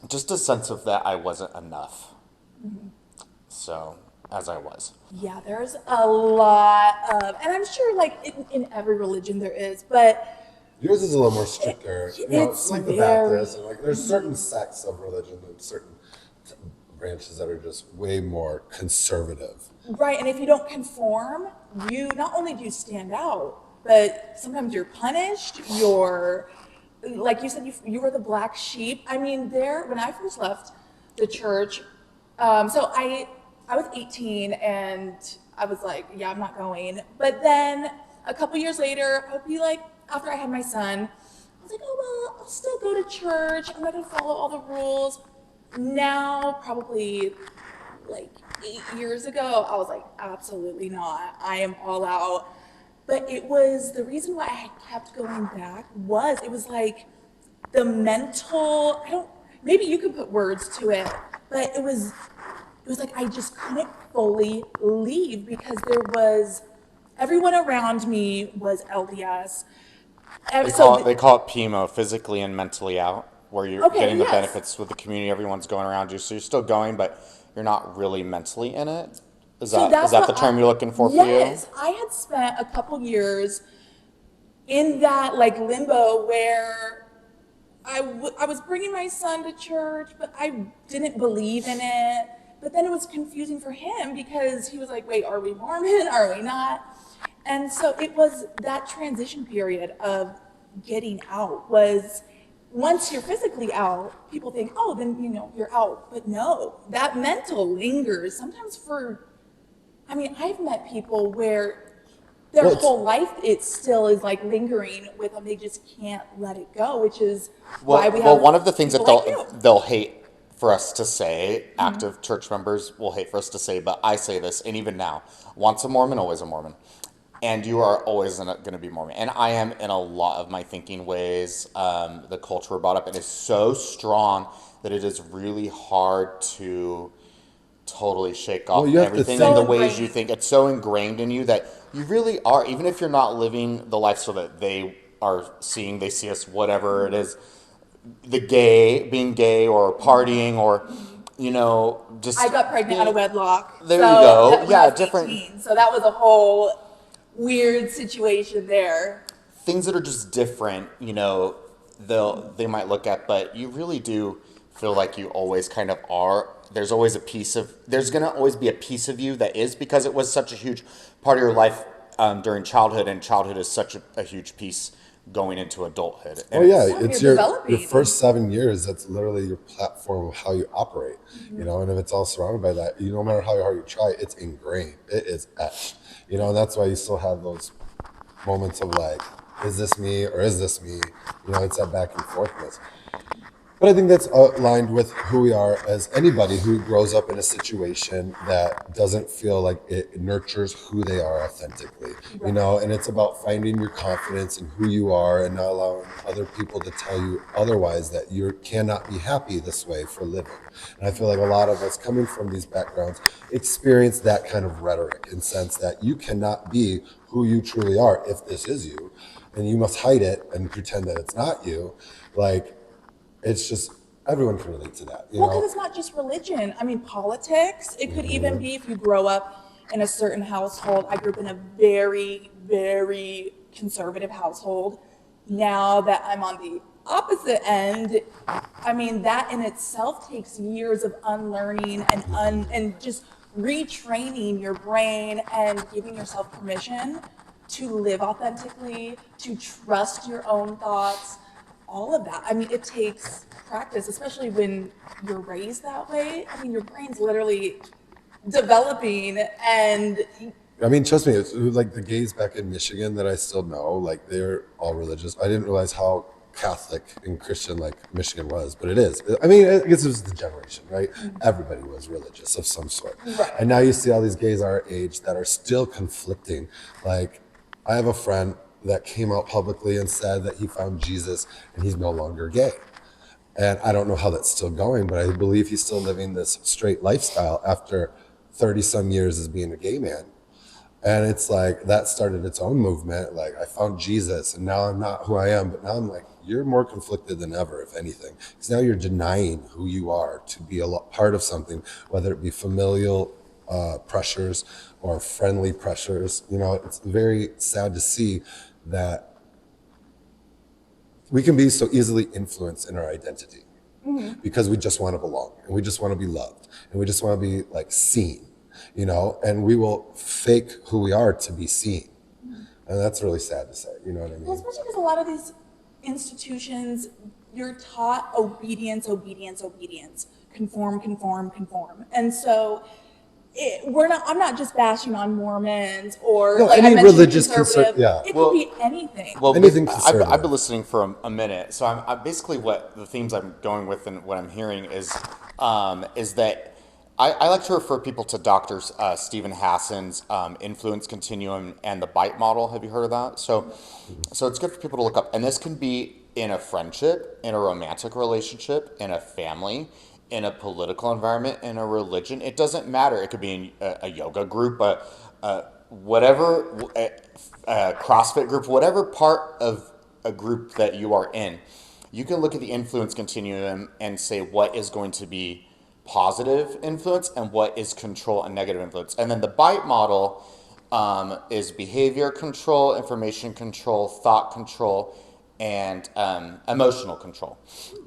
just a sense of that I wasn't enough. So, as I was. Yeah, there's a lot of, and I'm sure in every religion there is, but Yours is a little more stricter. It's like the very- Baptist, and there's certain sects of religion and certain branches that are just way more conservative. right, and if you don't conform, you not only do you stand out, but sometimes you're punished, like you said, you were the black sheep. I mean, when I first left the church, so I was 18 and I was like, yeah, I'm not going. But then a couple years later, I would be like, after I had my son, I was like, oh, well, I'll still go to church. I'm not going to follow all the rules. Now, probably 8 years ago, I was like, absolutely not. I am all out. But it was the reason why I kept going back was it was like the mental, maybe you could put words to it, but it was like I just couldn't fully leave because everyone around me was LDS. They call it PMO, physically and mentally out, where you're getting the yes. benefits with the community. Everyone's going around you, so you're still going, but you're not really mentally in it. Is that the term you're looking for you? Yes, I had spent a couple years in that limbo where I was bringing my son to church, but I didn't believe in it. But then it was confusing for him because he was like, wait, are we Mormon? Are we not? And so it was that transition period of getting out was once you're physically out, people think, oh, then, you're out. But no, that mental lingers sometimes I've met people where their whole life, it still is lingering with them. They just can't let it go, which is why we have. Well, one of the things that people like you. they'll hate for us to say, active church members will hate for us to say, but I say this, and even now, once a Mormon, always a Mormon. And you are always going to be Mormon. And I am in a lot of my thinking ways. The culture we're brought up in is so strong that it is really hard to totally shake off everything and the ways you think. It's so ingrained in you that you really are, even if you're not living the lifestyle that they are seeing, they see us, whatever it is, being gay or partying or, just. I got pregnant out of wedlock. There you go. Yeah, different. different. So that was a whole weird situation there. Things that are just different, they might look at, but you really do feel like you always kind of are there's going to always be a piece of you that is, because it was such a huge part of your life during childhood, and childhood is such a huge piece going into adulthood. Oh And yeah, it's you're your developing. first 7 years. That's literally your platform of how you operate. And if it's all surrounded by that, no matter how hard you try, it's ingrained. It is etched. And that's why you still have those moments of like, is this me or is this me? It's that back and forthness. But I think that's aligned with who we are as anybody who grows up in a situation that doesn't feel like it nurtures who they are authentically, and it's about finding your confidence in who you are and not allowing other people to tell you otherwise, that you cannot be happy this way for a living. And I feel like a lot of us coming from these backgrounds experience that kind of rhetoric, in sense that you cannot be who you truly are if this is you, and you must hide it and pretend that it's not you. Like, it's just, everyone can relate to that. Well, because it's not just religion. I mean, politics. It could even be if you grow up in a certain household. I grew up in a very, very conservative household. Now that I'm on the opposite end, I mean, that in itself takes years of unlearning and just retraining your brain and giving yourself permission to live authentically, to trust your own thoughts. All of that. I mean, it takes practice, especially when you're raised that way. I mean, your brain's literally developing, and I mean, trust me, it's like the gays back in Michigan that I still know, like they're all religious. I didn't realize how Catholic and Christian like Michigan was, but it is. I mean, I guess it was the generation, right? Everybody was religious of some sort. Right. And now you see all these gays our age that are still conflicting. Like, I have a friend that came out publicly and said that he found Jesus and he's no longer gay. And I don't know how that's still going, but I believe he's still living this straight lifestyle after 30 some years as being a gay man. And it's like, that started its own movement. Like, I found Jesus and now I'm not who I am, but now I'm like, you're more conflicted than ever, if anything. Because now you're denying who you are to be a part of something, whether it be familial pressures or friendly pressures. It's very sad to see that we can be so easily influenced in our identity because we just want to belong, and we just want to be loved, and we just want to be like seen, and we will fake who we are to be seen. And that's really sad to say, you know what I mean? well, especially because a lot of these institutions, you're taught obedience, conform. And so I'm not just bashing on Mormons or No, like any I mentioned religious conservative. yeah. It could be anything. Well, Anything I've conservative. been listening for a minute, so I'm basically what the themes I'm going with and what I'm hearing is that I like to refer people to Dr. Stephen Hassan's influence continuum and the bite model. Have you heard of that? So it's good for people to look up, and this can be in a friendship, in a romantic relationship, in a family, in a political environment, in a religion. It doesn't matter. It could be in a yoga group, whatever, a CrossFit group, whatever part of a group that you are in. You can look at the influence continuum and say what is going to be positive influence and what is control and negative influence. And then the bite model is behavior control, information control, thought control, and emotional control.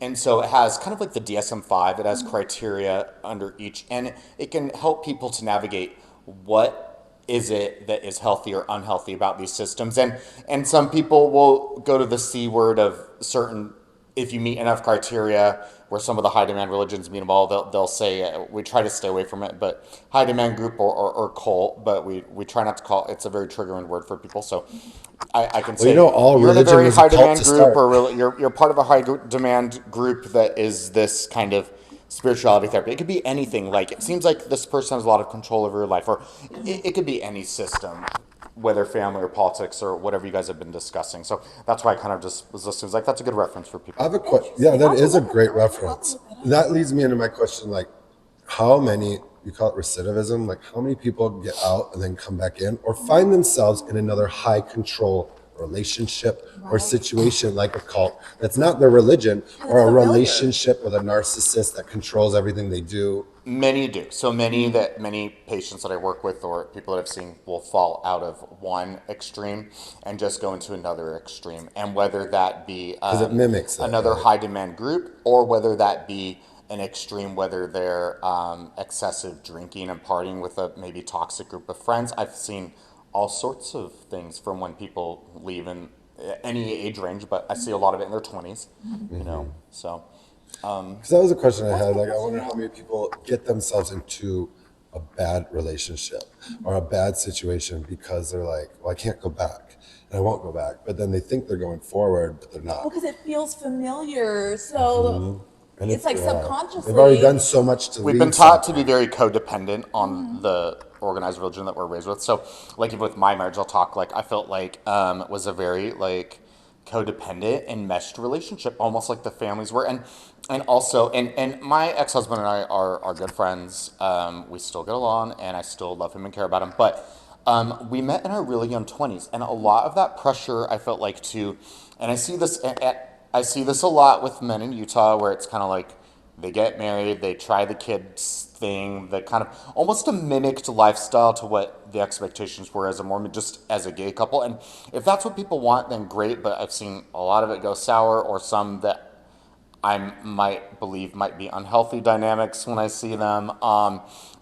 And so it has kind of like the DSM-5, it has criteria under each, and it can help people to navigate what is it that is healthy or unhealthy about these systems. And some people will go to the C word of certain, if you meet enough criteria, where some of the high demand religions meet them all, they'll say, we try to stay away from it, but high demand group or cult, but we try not to call it, it's a very triggering word for people. So I can say, all you're in a religion very is a high cult demand to group, start. or you're part of a high demand group that is this kind of spirituality therapy. It could be anything. Like, it seems like this person has a lot of control over your life, or it could be any system, whether family or politics or whatever you guys have been discussing. So that's why I kind of just was listening. Like, that's a good reference for people. I have a question. Yeah, that is a great reference. That leads me into my question, like, how many, you call it recidivism, like how many people get out and then come back in or find themselves in another high control relationship or situation like a cult that's not their religion, or a relationship with a narcissist that controls everything they do? Many do. So many patients that I work with or people that I've seen will fall out of one extreme and just go into another extreme. And whether that be Because it mimics it, another right? high demand group, or whether that be an extreme, whether they're excessive drinking and partying with a maybe toxic group of friends. I've seen all sorts of things from when people leave in any age range, but I see a lot of it in their 20s, you know, so. Because that was a question I had. Like, I wonder how many people get themselves into a bad relationship or a bad situation because they're like, well, I can't go back and I won't go back. But then they think they're going forward, but they're not. Well, because it feels familiar. So And it's like subconsciously. they've already done so much to We've leave been taught something. to be very codependent on the organized religion that we're raised with. So, like, even with my marriage, I'll talk, like, I felt like was a very, like, codependent and meshed relationship, almost like the families were. And also, and my ex-husband and I are good friends. We still get along, and I still love him and care about him. But we met in our really young 20s, and a lot of that pressure I felt like and I see this I see this a lot with men in Utah, where it's kind of like they get married, they try the kids thing, that kind of almost a mimicked lifestyle to what the expectations were as a Mormon, just as a gay couple. And if that's what people want, then great. But I've seen a lot of it go sour, or some that I might believe might be unhealthy dynamics when I see them,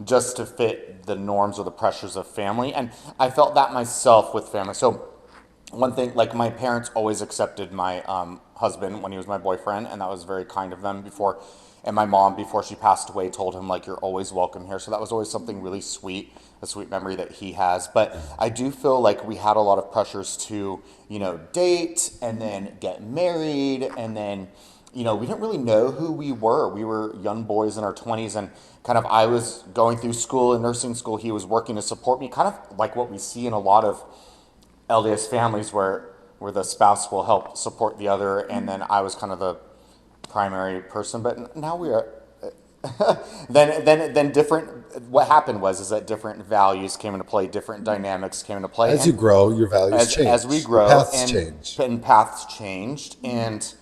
just to fit the norms or the pressures of family. And I felt that myself with family. So one thing, like, my parents always accepted my husband when he was my boyfriend, and that was very kind of them before. And my mom, before she passed away, told him, like, you're always welcome here. So that was always something really sweet, a sweet memory that he has. But I do feel like we had a lot of pressures to, you know, date and then get married, and then, you know, we didn't really know who we were. We were young boys in our 20s, and kind of I was going through school and nursing school. He was working to support me, kind of like what we see in a lot of LDS families, where the spouse will help support the other, and then I was kind of the primary person. But now we are then different. What happened is that different values came into play, different dynamics came into play. As you grow, your values change. As we grow, paths change. and paths changed, and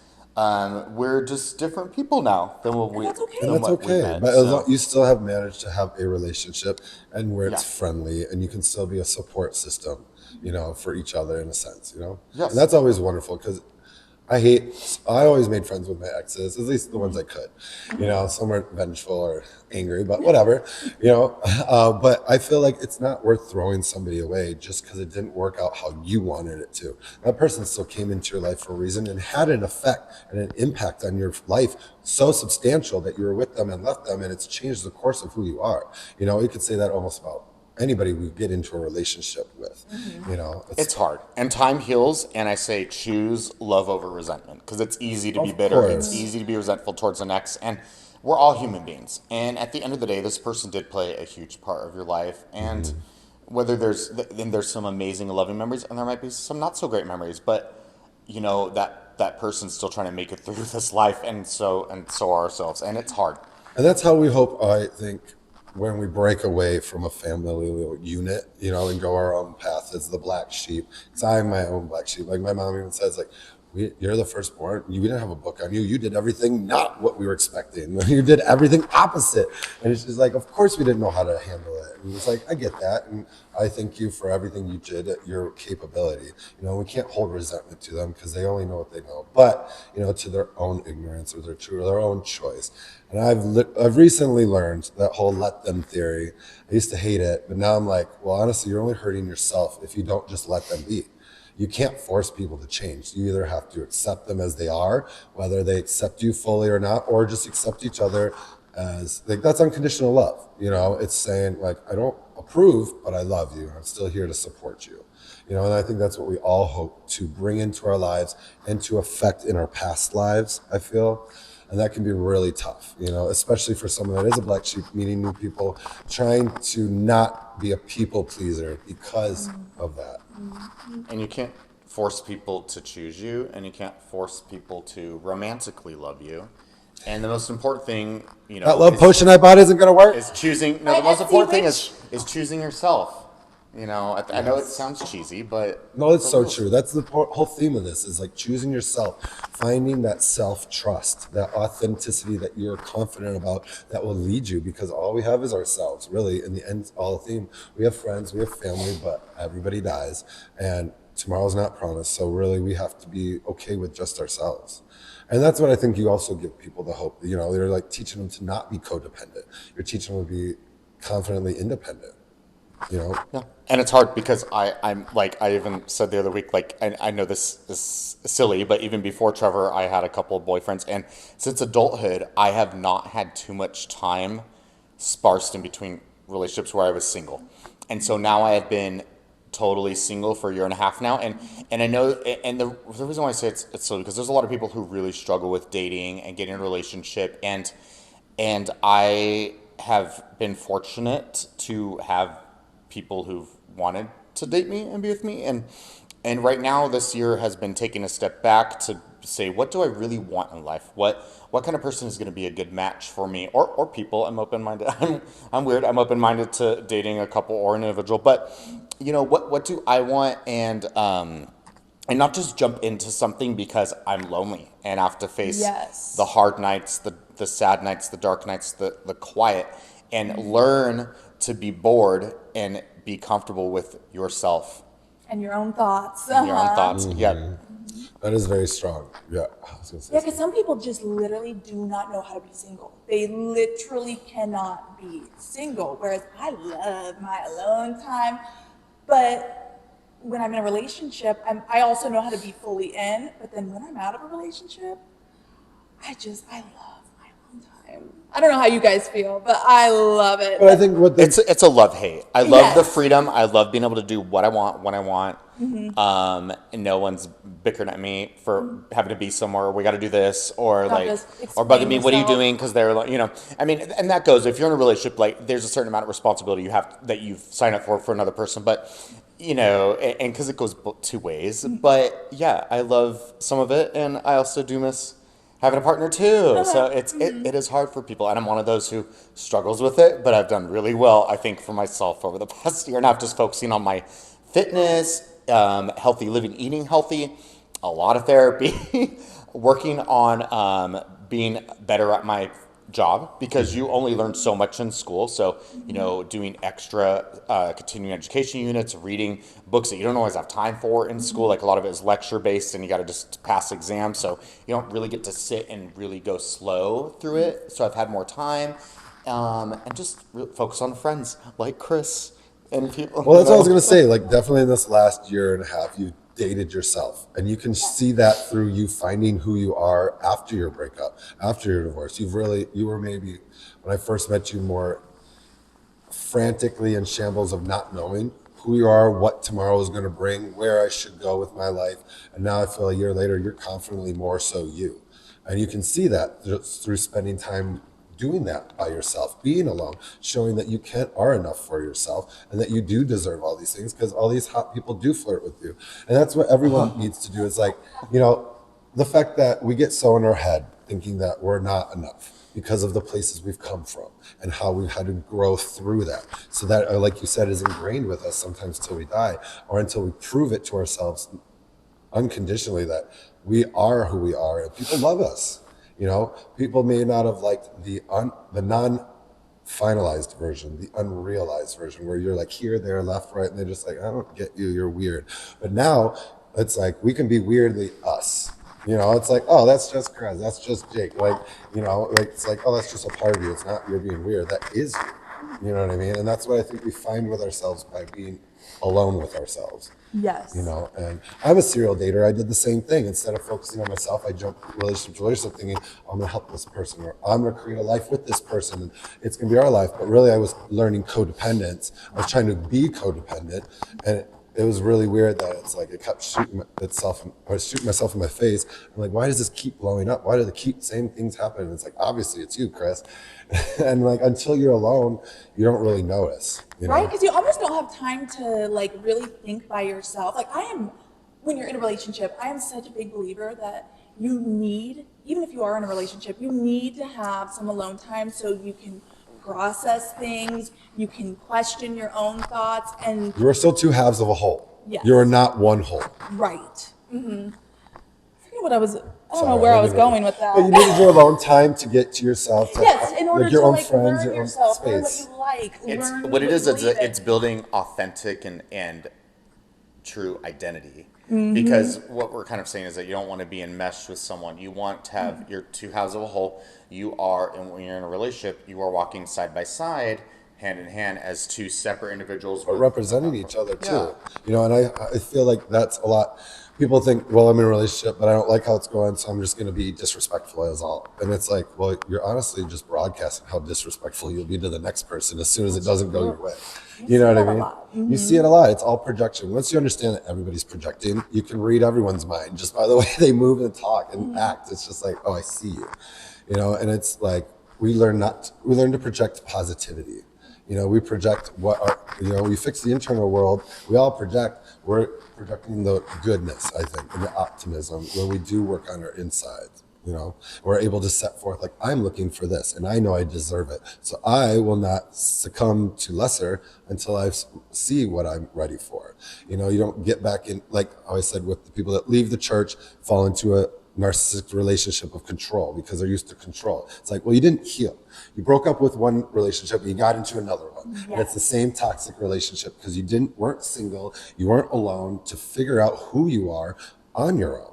we're just different people now than what we. that's okay. And that's okay. But as long, you still have managed to have a relationship and where it's friendly, and you can still be a support system, you know, for each other in a sense, you know? Yes. And that's always wonderful, because I always made friends with my exes, at least the ones I could. You know, some were vengeful or angry, but whatever, you know. But I feel like it's not worth throwing somebody away just because it didn't work out how you wanted it to. That person still came into your life for a reason and had an effect and an impact on your life so substantial that you were with them and left them, and it's changed the course of who you are. You know, you could say that almost about anybody we get into a relationship with. You know, it's hard, and time heals. And I say choose love over resentment, because it's easy to be bitter. Course. It's easy to be resentful towards the next, and we're all human beings. And at the end of the day, this person did play a huge part of your life. And whether there's some amazing, loving memories, and there might be some not so great memories, but you know that person's still trying to make it through this life, and so are ourselves, and it's hard. And that's how we hope, I think, when we break away from a family unit, you know, and go our own path as the black sheep. Because I'm my own black sheep. Like my mom even says, like, you're the firstborn. We didn't have a book on you. You did everything not what we were expecting. You did everything opposite. And it's just like, of course we didn't know how to handle it. And it's like, I get that. And I thank you for everything you did at your capability. You know, we can't hold resentment to them because they only know what they know. But, you know, to their own ignorance or their own choice. And I've recently learned that whole let them theory. I used to hate it, but now I'm like, well, honestly, you're only hurting yourself if you don't just let them be. You can't force people to change. You either have to accept them as they are, whether they accept you fully or not, or just accept each other as, like, that's unconditional love. You know, it's saying, like, I don't approve, but I love you. I'm still here to support you. You know, and I think that's what we all hope to bring into our lives and to affect in our past lives, I feel. And that can be really tough, you know, especially for someone that is a black sheep, meeting new people, trying to not be a people pleaser because of that. And you can't force people to choose you, and you can't force people to romantically love you. And the most important thing, you know, That love potion I bought isn't going to work? is choosing. No, the most important thing is choosing yourself. You know, I know it sounds cheesy, but No, it's so true. That's the whole theme of this, is like choosing yourself, finding that self-trust, that authenticity that you're confident about that will lead you, because all we have is ourselves, really. In the end, all the theme. We have friends, we have family, but everybody dies. And tomorrow's not promised. So really we have to be okay with just ourselves. And that's what I think you also give people the hope. You know, you're like teaching them to not be codependent. You're teaching them to be confidently independent, you know? Yeah. And it's hard because I'm like, I even said the other week, like, I know this is silly, but even before Trevor, I had a couple of boyfriends. And since adulthood, I have not had too much time sparsed in between relationships where I was single. And so now I have been totally single for a year and a half now, and I know, and the reason why I say it's silly, because there's a lot of people who really struggle with dating and getting in a relationship, and I have been fortunate to have people who've wanted to date me and be with me, and right now this year has been taking a step back to say, what do I really want in life? What kind of person is going to be a good match for me, or people? I'm open-minded. I'm weird. I'm open-minded to dating a couple or an individual, but you know, what do I want, and not just jump into something because I'm lonely and have to face Yes. the hard nights, the sad nights, the dark nights, the quiet, and learn to be bored and be comfortable with yourself And your own thoughts. and your own Uh-huh. thoughts. Yeah. That is very strong. Yeah. I was gonna say Yeah, because some people just literally do not know how to be single. They literally cannot be single. Whereas I love my alone time. But when I'm in a relationship, I also know how to be fully in. But then when I'm out of a relationship, I love my alone time. I don't know how you guys feel, but I love it. But I think what It's a love hate. I love the Yes. freedom. I love being able to do what I want when I want. And no one's bickering at me for having to be somewhere. We got to do this, or Not like, just or bugging explain me. What are you yourself. doing? Because they're like, you know, I mean, and that goes. If you're in a relationship, like, there's a certain amount of responsibility you have that you've signed up for another person. But you know, and because it goes two ways. But yeah, I love some of it, and I also do miss having a partner too. So it is hard for people, and I'm one of those who struggles with it, but I've done really well, I think, for myself over the past year and a half, just focusing on my fitness, healthy living, eating healthy, a lot of therapy, working on being better at my job, because you only learn so much in school. So, you know, doing extra continuing education units, reading books that you don't always have time for in school. Like, a lot of it is lecture based, and you got to just pass exams. So you don't really get to sit and really go slow through it. So I've had more time, and just focus on friends like Chris and people. Well, that's what I was going to say. Like, definitely in this last year and a half, you dated yourself. And you can see that through you finding who you are after your breakup, after your divorce. You were maybe, when I first met you, more frantically in shambles of not knowing who you are, what tomorrow is going to bring, where I should go with my life. And now I feel a year later, you're confidently more so you. And you can see that just through spending time doing that by yourself, being alone, showing that you are enough for yourself and that you do deserve all these things, because all these hot people do flirt with you. And that's what everyone needs to do. Is like, you know, the fact that we get so in our head thinking that we're not enough because of the places we've come from and how we've had to grow through that. So that, like you said, is ingrained with us sometimes till we die, or until we prove it to ourselves unconditionally that we are who we are and people love us. You know, people may not have liked the non-finalized version, the unrealized version, where you're like here, there, left, right, and they're just like, I don't get you, you're weird. But now it's like, we can be weirdly us. You know, it's like, oh, that's just Chris, that's just Jake. Like, you know, like, it's like, oh, that's just a part of you. It's not you're being weird. That is you. You know what I mean? And that's what I think we find with ourselves by being alone with ourselves. Yes. You know, and I'm a serial dater. I did the same thing. Instead of focusing on myself, I jumped from relationship to relationship thinking, I'm going to help this person, or I'm going to create a life with this person, and it's going to be our life. But really, I was learning codependence. I was trying to be codependent, and it was really weird that it's like it kept shooting myself in my face. I'm like, why does this keep blowing up? Why do the same things happen? And it's like, obviously it's you, Chris. And like, until you're alone, you don't really notice, you know? Right? Because you almost don't have time to like really think by yourself. Like when you're in a relationship, I am such a big believer that you need, even if you are in a relationship, you need to have some alone time so you can process things, you can question your own thoughts, and You are still two halves of a whole. Yes. You are not one whole. right. Mm-hmm. I forget what I don't know where I was going with that. But you needed your alone time to get to yourself. To, Yes, in order like your to own like friends, learn your own yourself, learn what space. you like, It's learn what it is. you believe in. It's building authentic and true identity. Because what we're kind of saying is that you don't want to be enmeshed with someone. You want to have your two halves of a whole. You are, and when you're in a relationship, you are walking side by side, hand in hand, as two separate individuals. But representing each other too. Yeah. You know, and I feel like that's a lot. People think, well, I'm in a relationship, but I don't like how it's going, so I'm just going to be disrespectful as all. And it's like, well, you're honestly just broadcasting how disrespectful you'll be to the next person as soon as it doesn't go your way. You know what I mean? You see it a lot. It's all projection. Once you understand that everybody's projecting, you can read everyone's mind just by the way they move and talk and act. It's just like, oh, I see you. You know, and it's like we learn to project positivity. You know, we project we fix the internal world. We all project. We're projecting the goodness, I think, and the optimism when we do work on our insides. You know, we're able to set forth like, I'm looking for this and I know I deserve it. So I will not succumb to lesser until I see what I'm ready for. You know, you don't get back in, like I always said, with the people that leave the church, fall into a narcissistic relationship of control because they're used to control. It's like, well, you didn't heal. You broke up with one relationship and you got into another one. And it's the same toxic relationship because you weren't single, you weren't alone to figure out who you are on your own.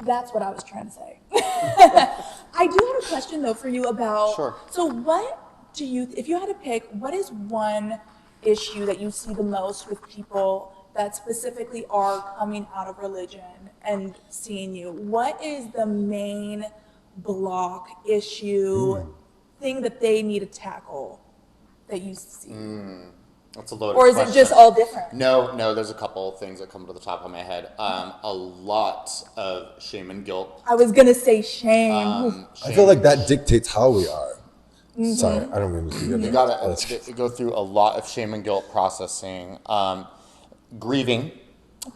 That's what I was trying to say. I do have a question though for you about, Sure. So what do you, if you had to pick, what is one issue that you see the most with people that specifically are coming out of religion and seeing you? What is the main block, issue, thing that they need to tackle that you see? That's a loaded Or is question. it just all different? No, there's a couple of things that come to the top of my head. A lot of shame and guilt. I was going to say shame. I feel like that dictates how we are. Sorry, I don't mean to You gotta go through a lot of shame and guilt processing. Grieving.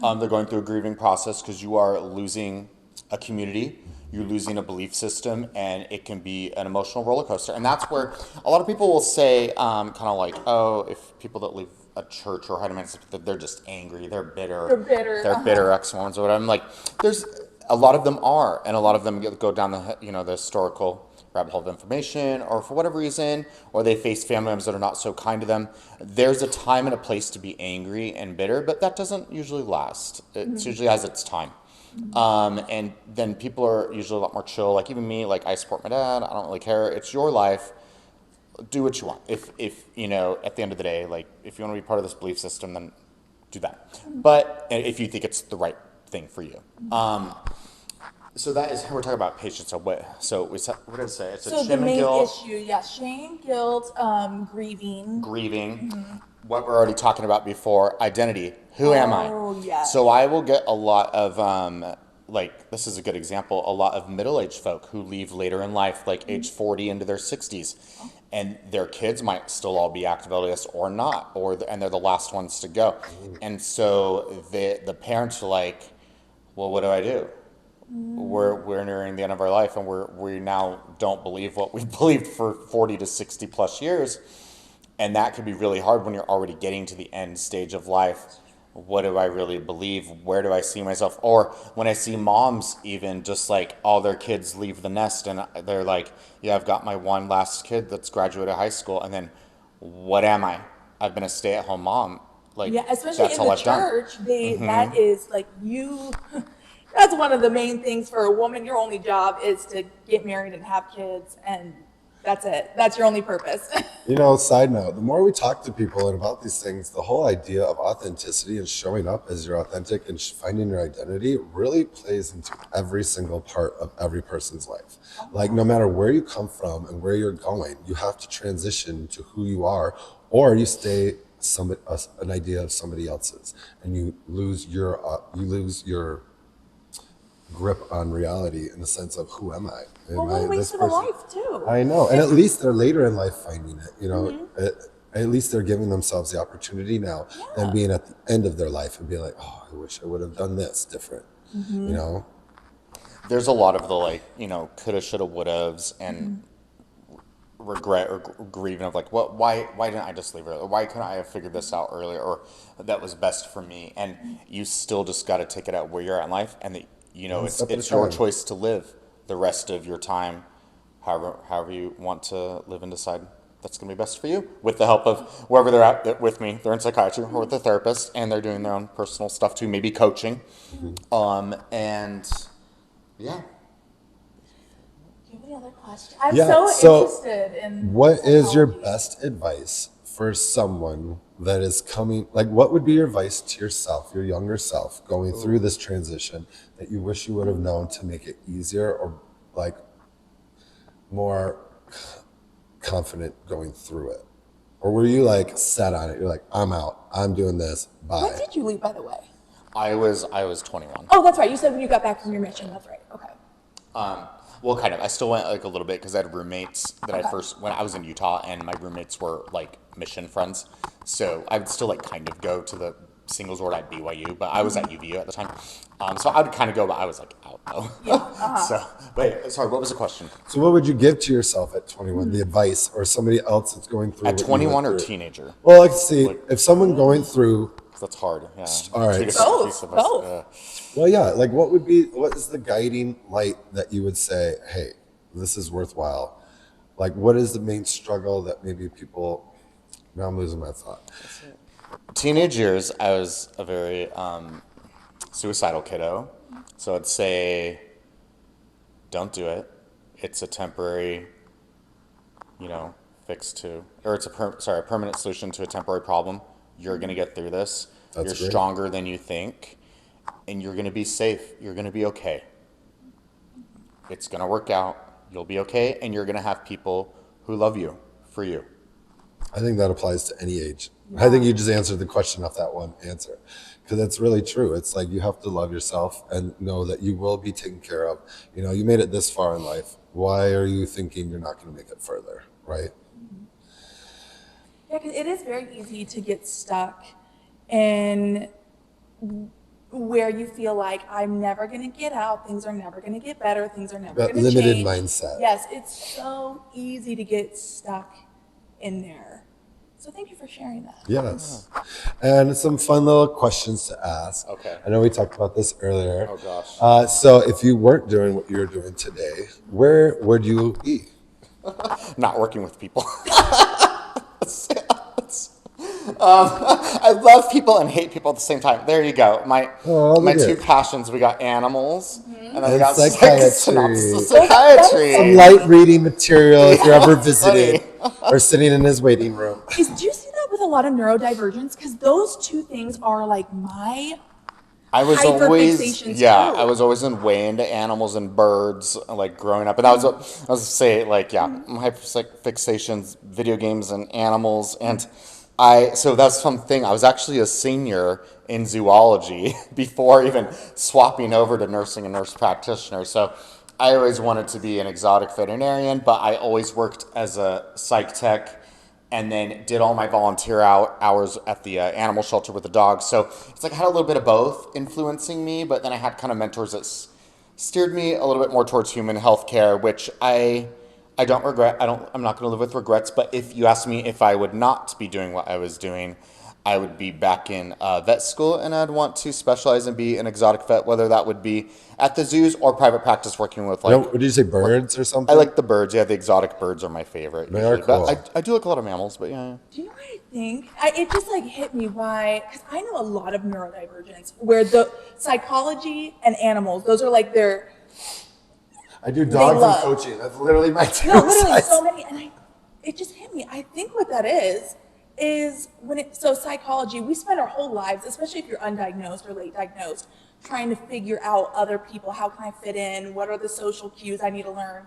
They're going through a grieving process because you are losing a community, you're losing a belief system, and it can be an emotional roller coaster. And that's where a lot of people will say, kind of like, oh, if people that leave a church or they're just angry, they're bitter, they're bitter X ones or whatever. I'm like, there's a lot of them are, and a lot of them go down the the historical rabbit hole of information, or for whatever reason, or they face family members that are not so kind to them. There's a time and a place to be angry and bitter, but that doesn't usually last. It usually has its time. And then people are usually a lot more chill. Like even me, like I support my dad. I don't really care. It's your life. Do what you want. If at the end of the day, like if you want to be part of this belief system, then do that. But if you think it's the right thing for you. So that is, we're talking about patience. So what did it say? It's So the main issue, shame, guilt, grieving. What we're already talking about before, identity. Who am I? Oh, yes. So I will get a lot of, this is a good example, a lot of middle-aged folk who leave later in life, like age 40 into their 60s. And their kids might still all be active LDS or not, and they're the last ones to go. And so the parents are like, well, what do I do? We're nearing the end of our life, and we now don't believe what we believed for 40 to 60 plus years. And that can be really hard when you're already getting to the end stage of life. What do I really believe? Where do I see myself? Or when I see moms even just like all their kids leave the nest and they're like, yeah, I've got my one last kid that's graduated high school. And then what am I? I've been a stay-at-home mom. Like, especially that's in all the I've done. church, that is like that's one of the main things for a woman. Your only job is to get married and have kids, and that's it. That's your only purpose. Side note, the more we talk to people and about these things, the whole idea of authenticity and showing up as you're authentic and finding your identity really plays into every single part of every person's life. Like no matter where you come from and where you're going, you have to transition to who you are, or you stay an idea of somebody else's, and you lose your grip on reality in the sense of who am I? What a waste of a life too. I know, and at least they're later in life finding it. At least they're giving themselves the opportunity now, than being at the end of their life and being like, oh, I wish I would have done this different. There's a lot of the coulda, shoulda, wouldas, and regret or grieving of like, why didn't I just leave earlier? Why couldn't I have figured this out earlier? Or that was best for me. And you still just got to take it out where you're at in life, and it's your choice to live the rest of your time however you want to live and decide. that's going to be best for you, with the help of wherever they're at with me. They're in psychiatry or with a therapist, and they're doing their own personal stuff too, maybe coaching. And yeah. Do you have any other questions? I'm Yeah, so interested in what is your psychology. best advice for someone that is coming, like what would be your advice to yourself, your younger self, going through this transition that you wish you would have known to make it easier or like more confident going through it? Or were you like set on it? You're like, I'm out. I'm doing this. When Bye. did you leave, by the way? I was 21. Oh, that's right. You said when you got back from your mission. That's right. Okay. Well, kind of. I still went like a little bit because I had roommates that Okay. when I was in Utah, and my roommates were like mission friends. So I would still like kind of go to the singles ward at BYU, but I was at UVU at the time. So I would kind of go, but I was like out though. Yeah. So, wait, sorry, what was the question? So what would you give to yourself at 21? The advice, or somebody else that's going through At what you 21 went or through? teenager? Well, let's see. Like- If someone going through, That's hard. Yeah. All right. Two different Both, pieces of us. both. well, yeah, like what is the guiding light that you would say, hey, this is worthwhile? Like, what is the main struggle that maybe people, now I'm losing my thought. Teenage years, I was a very suicidal kiddo. So I'd say, don't do it. It's a temporary, fix to, or it's a permanent solution to a temporary problem. You're gonna get through this. That's You're great. stronger than you think, and you're gonna be safe. You're gonna be okay. It's gonna work out. You'll be okay, and you're gonna have people who love you for you. I think that applies to any age. I think you just answered the question off that one answer, because it's really true. It's like you have to love yourself and know that you will be taken care of. You made it this far in life. Why are you thinking you're not going to make it further, right? Yeah, because it is very easy to get stuck in where you feel like I'm never going to get out, things are never going to get better, things are never That going to limited change. mindset. Yes, it's so easy to get stuck in there. So thank you for sharing that. Yes. And some fun little questions to ask. Okay. I know we talked about this earlier. Oh, gosh. So if you weren't doing what you're doing today, where would you be? Not working with people. I love people and hate people at the same time. There you go. My look two at- passions. We got animals, and then we And got psychiatry. psychiatry. Some light reading material if you're ever Yeah, visiting or sitting in his waiting room. Do you see that with a lot of neurodivergence? Because those two things are like my I was hyperfixations always, yeah, too. I was always way into animals and birds, like growing up. And I was say, like, yeah, my hyperfixations, video games and animals. And so that's something, I was actually a senior in zoology before even swapping over to nursing and nurse practitioner. So I always wanted to be an exotic veterinarian, but I always worked as a psych tech and then did all my volunteer hours at the animal shelter with the dogs. So it's like I had a little bit of both influencing me, but then I had kind of mentors that steered me a little bit more towards human healthcare, which I don't regret. I'm not going to live with regrets. But if you ask me if I would not be doing what I was doing, I would be back in vet school, and I'd want to specialize and be an exotic vet, whether that would be at the zoos or private practice, working with like. What did you say, birds or something? I like the birds. Yeah, the exotic birds are my favorite. They are usually. But cool. I do like a lot of mammals, but yeah. Do you know what I think? It just like hit me why, because I know a lot of neurodivergence where the psychology and animals, those are like their, I do dogs and love. coaching. That's literally my two no, literally sides. so many, and it just hit me. I think what that is so psychology, we spend our whole lives, especially if you're undiagnosed or late diagnosed, trying to figure out other people, how can I fit in, what are the social cues I need to learn.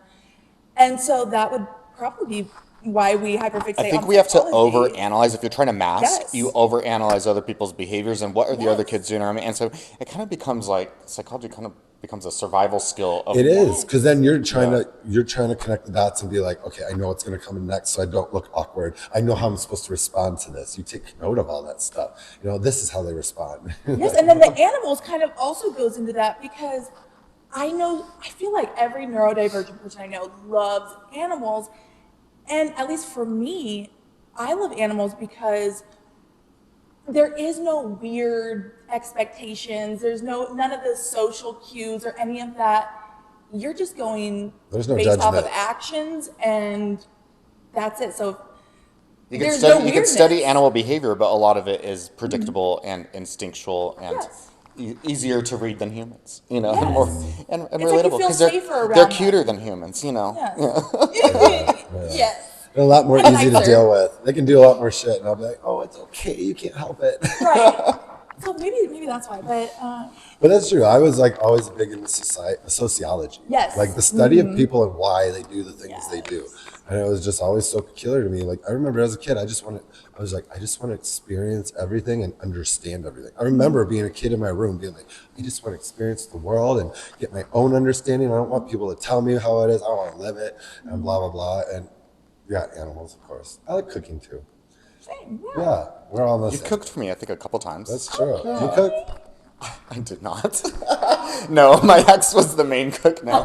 And so that would probably be why we hyperfixate I think on we have to psychology. overanalyze. If you're trying to mask, Yes. you overanalyze other people's behaviors and what are the other Yes. kids doing around me. And so it kind of becomes like psychology kind of becomes a survival skill. Of It is, because then you're trying to connect the dots and be like, okay, I know what's going to come in next, so I don't look awkward. I know how I'm supposed to respond to this. You take note of all that stuff. This is how they respond. Yes, and then the animals kind of also goes into that because I feel like every neurodivergent person I know loves animals. And at least for me, I love animals because there is no weird expectations. There's none of the social cues or any of that. You're just going There's no based off of judgment. actions, and that's it. So You There's can study, no you can study weirdness. animal behavior, but a lot of it is predictable and instinctual and Yes. easier to read than humans, and Yes. more and It's like you relatable feel because safer around they're them. cuter than humans, Yes. Yeah. Yes. They're a lot more And easy to nicer. deal with. They can do a lot more shit, and I'll be like, oh, it's okay, you can't help it. Right. So maybe that's why. But But that's true. I was like always big into sociology. Yes. Like the study of people and why they do the things they do. Yes. And it was just always so peculiar to me. Like I remember as a kid, I just want to experience everything and understand everything. I remember being a kid in my room being like, I just want to experience the world and get my own understanding. I don't want people to tell me how it is. I want to live it and blah, blah, blah. And yeah, animals, of course. I like cooking too. same. Yeah, we're all the You same. cooked for me, I think, a couple times. That's true. You cook? I did not. No, my ex was the main cook now.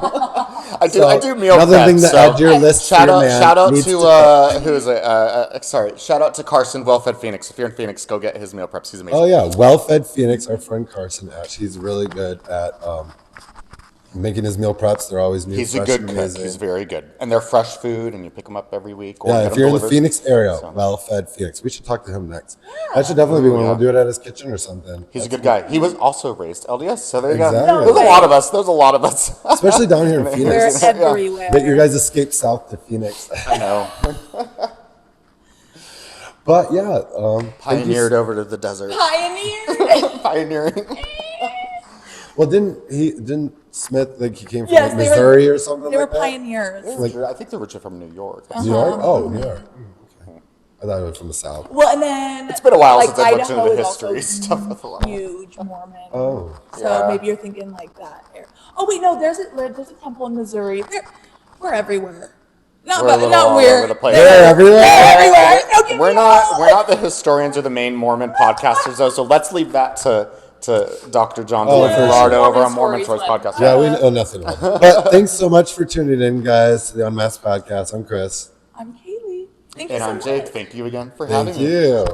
I do meal Another prep. thing to So add to your list. shout for your out, man shout out needs to who is it? Sorry, shout out to Carson, Well-Fed Phoenix. If you're in Phoenix, go get his meal preps. He's amazing. Oh yeah, Well-Fed Phoenix, our friend Carson Ash. He's really good at making his meal preps. They're always new, He's a fresh, good and cook. amazing. He's very good, and they're fresh food, and you pick them up every week. Or Yeah, get if them you're in the delivered. Phoenix area, So- Well-Fed Phoenix. We should talk to him next. That should definitely be one. yeah. We'll do it at his kitchen or something. He's a good guy. He was also raised LDS, so there you Exactly. go. There's No a way. lot of us. There's a lot of us. Especially down here in We're Phoenix. Yeah. everywhere. That you guys escaped south to Phoenix. I know. But yeah, Pioneered over to the desert. Pioneer. Pioneering. Well, didn't Smith he came from Yes, like, they were- Missouri or something They were like that? pioneers. I think they're originally from New York. New York? Oh, New York. Okay. I thought it was from the south. Well, and then It's been a while like, since I looked Idaho into the is history also stuff of a lot. huge Mormon. Oh. So Yeah. maybe you're thinking like that. Area. Oh wait, no, there's a temple in Missouri. We're everywhere. Not, We're a little not all we're over the place. They're everywhere. They're everywhere. Don't get We're me not wrong. the historians or the main Mormon podcasters though, so let's leave that to Dr. John Oh, for sure. Gerardo over on Mormon Mormon Stories Stories podcast. Yeah, we know nothing about it. But thanks so much for tuning in, guys, to the Unmask Podcast. I'm Chris. I'm Kaylee. Thank you And so I'm much. Jake. Thank you again for having Thank me. you.